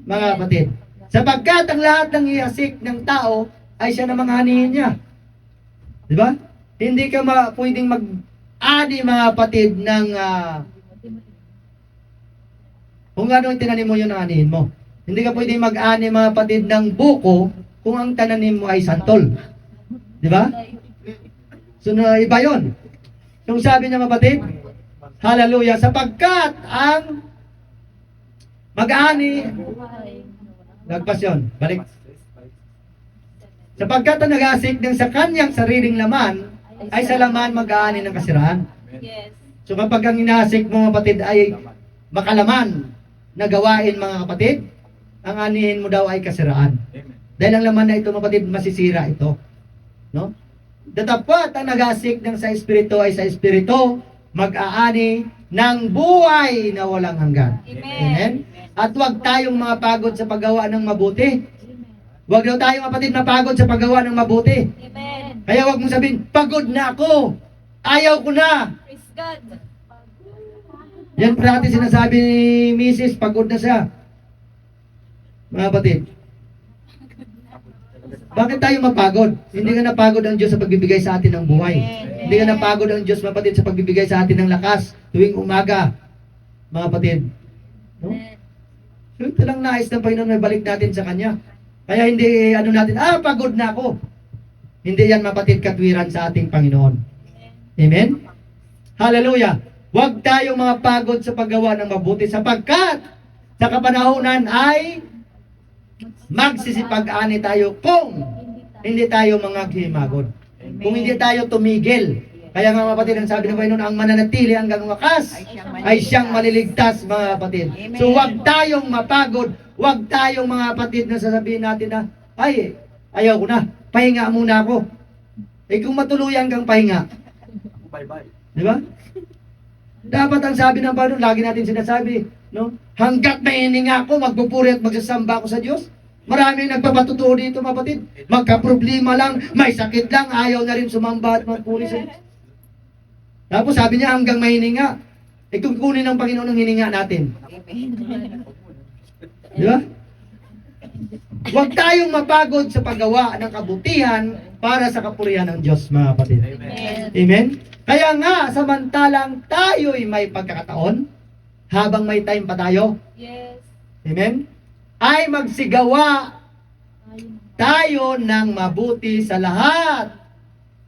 mga kapatid. Sapagkat ang lahat ng iasik ng tao ay siya na manghanihin niya. Di ba? Hindi ka pwedeng mag-ani mga kapatid ng kung ano yung tinanim mo yun ang anihin mo. Hindi ka pwedeng mag-ani mga kapatid ng buko kung ang tananim mo ay santol. Di ba? So, iba yun. Yung sabi niya mga kapatid, hallelujah, sapagkat ang mag-ani, lagpas yun, balik. Sapagkat ang nag-asik ng sa kanyang sariling laman, ay sa laman mag-aani ng kasiraan. Yes. So kapag ang inasik mo mga kapatid ay makalaman na gawain mga kapatid, ang anihin mo daw ay kasiraan. Dahil ang laman na ito mga kapatid, masisira ito. No? Datapwat ang nag-asik ng sa espiritu ay sa espiritu, mag-aani ng buhay na walang hanggan. Amen? At huwag tayong mga pagod sa paggawa ng mabuti. Huwag daw tayong kapatid mapagod sa paggawa ng mabuti. Amen. Kaya huwag mong sabihin, pagod na ako. Ayaw ko na. Praise God. Yan parati sinasabi ni Mrs. Pagod na siya. Mga kapatid. Bakit tayo mapagod? Hindi ka napagod ang Diyos sa pagbibigay sa atin ng buhay. Hindi ka napagod ang Diyos, mga kapatid, sa pagbibigay sa atin ng lakas tuwing umaga. Mga kapatid. No? So, ito lang nais ng Panginoon na balik natin sa Kanya. Kaya hindi natin, pagod na ako. Hindi yan mapatid katwiran sa ating Panginoon. Amen? Hallelujah! Huwag tayong mga pagod sa paggawa ng mabuti sapagkat sa kapanahunan ay magsisipag-ani tayo kung hindi tayo mga himagod. Kung hindi tayo tumigil. Kaya nga mga kapatid, ang sabi ng Panginoon, ang mananatili hanggang wakas ay siyang maliligtas mga kapatid. So huwag tayong mapagod, huwag tayong mga kapatid na sasabihin natin na, ay, ayaw ko na, pahinga muna ako. Eh kung matuluyan kang pahinga, Bye-bye. di ba? Dapat ang sabi ng Panginoon, lagi natin sinasabi, no? Hanggat may hininga ako, magpupuri at magsasamba ako sa Diyos. Maraming nagpapatutuo dito, mga kapatid. Magka-problema lang, may sakit lang, ayaw na rin sumamba at magpuri sa Diyos. Tapos sabi niya, hanggang may hininga. Eh kung kunin ng Panginoon ang hininga natin. Di ba? Huwag tayong mapagod sa paggawa ng kabutihan para sa kapurihan ng Diyos, mga kapatid. Amen. Amen? Kaya nga, samantalang tayo'y may pagkakataon, habang may time pa tayo, Yes. amen? Ay magsigawa tayo ng mabuti sa lahat.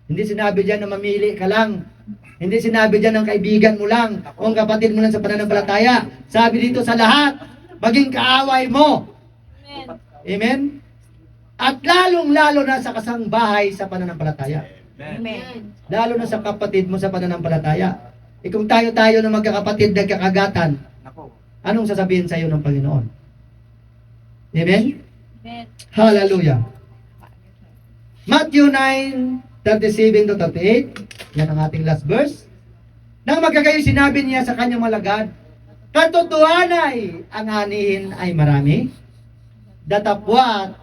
Hindi sinabi diyan na mamili ka lang. Hindi sinabi diyan ng kaibigan mo lang o ang kapatid mo lang sa pananampalataya. Sabi dito sa lahat, maging kaaway mo. Amen. Amen? At lalong-lalo na sa kasangbahay sa pananampalataya. Amen. Lalo na sa kapatid mo sa pananampalataya. E kung tayo-tayo na magkakapatid nagkakagatan, Nako. anong sasabihin sa iyo ng Panginoon? Amen? Amen. Hallelujah. Matthew 9:37 to 38. Yan ang ating last verse. Nang magkagayon sinabi niya sa kanyang malagad, katotohanay ang anihin ay marami, datapwat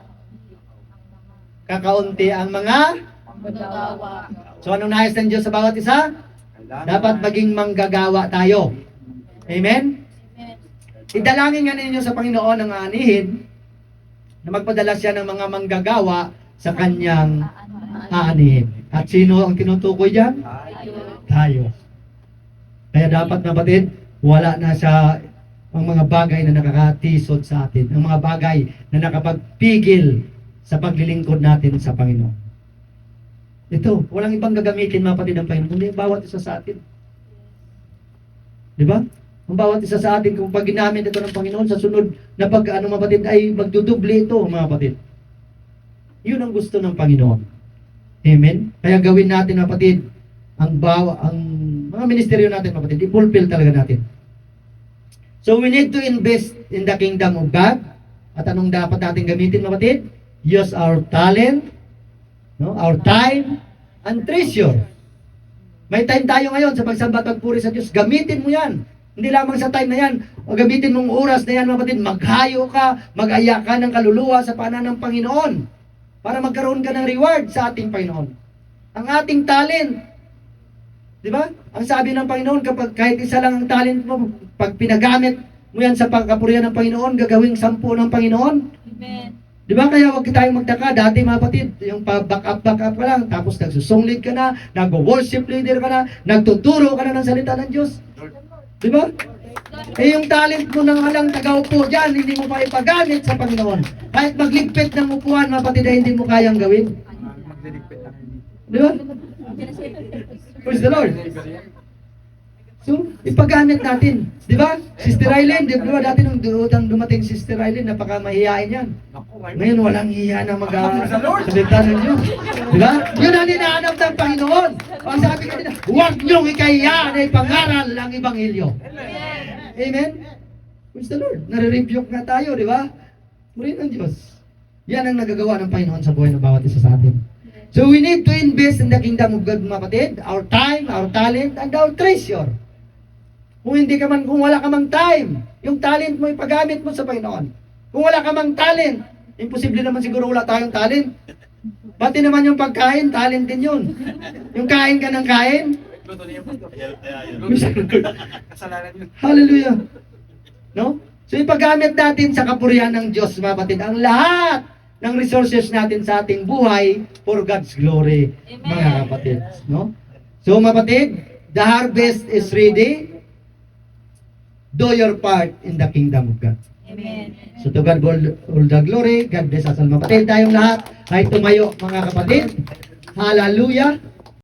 kakaunti ang mga. Magawa. So anong nais ng Diyos sa bawat isa? Dapat maging manggagawa tayo. Amen? Amen. Idalangin nga ninyo sa Panginoon ang anihin na magpadala siya ng mga manggagawa sa kanyang aanihin. At sino ang tinutukoy dyan? Tayo. Kaya dapat na batid, wala na sa ang mga bagay na nakakatisod sa atin. Ang mga bagay na nakapagpigil sa paglilingkod natin sa Panginoon. Ito, walang ibang gagamitin mga kapatid ng Panginoon, kundi bawat isa sa atin. Di ba? Ang bawat isa sa atin, kung pag ginamit ito ng Panginoon, sa sunod na mga kapatid, ay magdudubli ito, mga kapatid. Yun ang gusto ng Panginoon. Amen? Kaya gawin natin, mga kapatid, ang mga ministeryo natin, mga kapatid, i-fulfill talaga natin. So we need to invest in the kingdom of God. At anong dapat natin gamitin, mga kapatid? Use our talent, no, our time, and treasure. May time tayo ngayon sa pagsamba at pagpuri sa Diyos. Gamitin mo yan. Hindi lamang sa time na yan. O gamitin mong oras na yan, mga kapatid. Maghayo ka, mag-aya ka ng kaluluwa sa paanan ng Panginoon. Para magkaroon ka ng reward sa ating Panginoon. Ang ating talent. Di ba? Ang sabi ng Panginoon, kapag kahit isa lang ang talent mo, pag pinagamit mo yan sa pagkapurihan ng Panginoon, gagawing 10 ng Panginoon. Amen. Di ba? Kaya huwag tayong magtaka. Dati mga kapatid, yung back up ka lang, tapos nagsusong lead ka na, nag-worship leader ka na, nagtuturo ka na ng salita ng Diyos. Di ba? Eh yung talent mo nang halang tagaupo dyan, hindi mo pa ipagamit sa Panginoon. Kahit magligpit ng upuan, mga kapatid, ay hindi mo kayang gawin. Magdiligpit na kayo. Di ba? Praise the Lord. So, ipagamit natin. Di ba? Sister Aileen, di ba dati nung dumating si Sister Aileen, napaka-mahihain yan. Naku, ay. Ngayon, walang hiya na mag-salita ng Diyos. Di ba? Yun ang hinahanap ng Panginoon. Ang sabi kanina, huwag niyong ikahiya na ipangaral ang Ebanghelyo. Amen? Praise the Lord. Nare-rebuke nga tayo, di ba? Purihin ng Diyos. Yan ang nagagawa ng Panginoon sa buhay ng bawat isa sa atin. So we need to invest in the kingdom of God, mga kapatid. Our time, our talent, and our treasure. Kung wala ka mang time, yung talent mo, ipagamit mo sa Panginoon. Kung wala ka mang talent, imposible naman siguro wala tayong talent. Pati naman yung pagkain, talent din yun. Yung kain ka ng kain, Luto niya po. Kasalanan yun. hallelujah. No? So ipagamit natin sa kapurihan ng Diyos, mga kapatid, ang lahat ng resources natin sa ating buhay for God's glory, mga kapatid. No? So mga kapatid, the harvest is ready. Do your part in the kingdom of God. Amen. So to God all the glory. God bless us all, mga kapatid. Tayong lahat ay tumayo, mga kapatid. Hallelujah.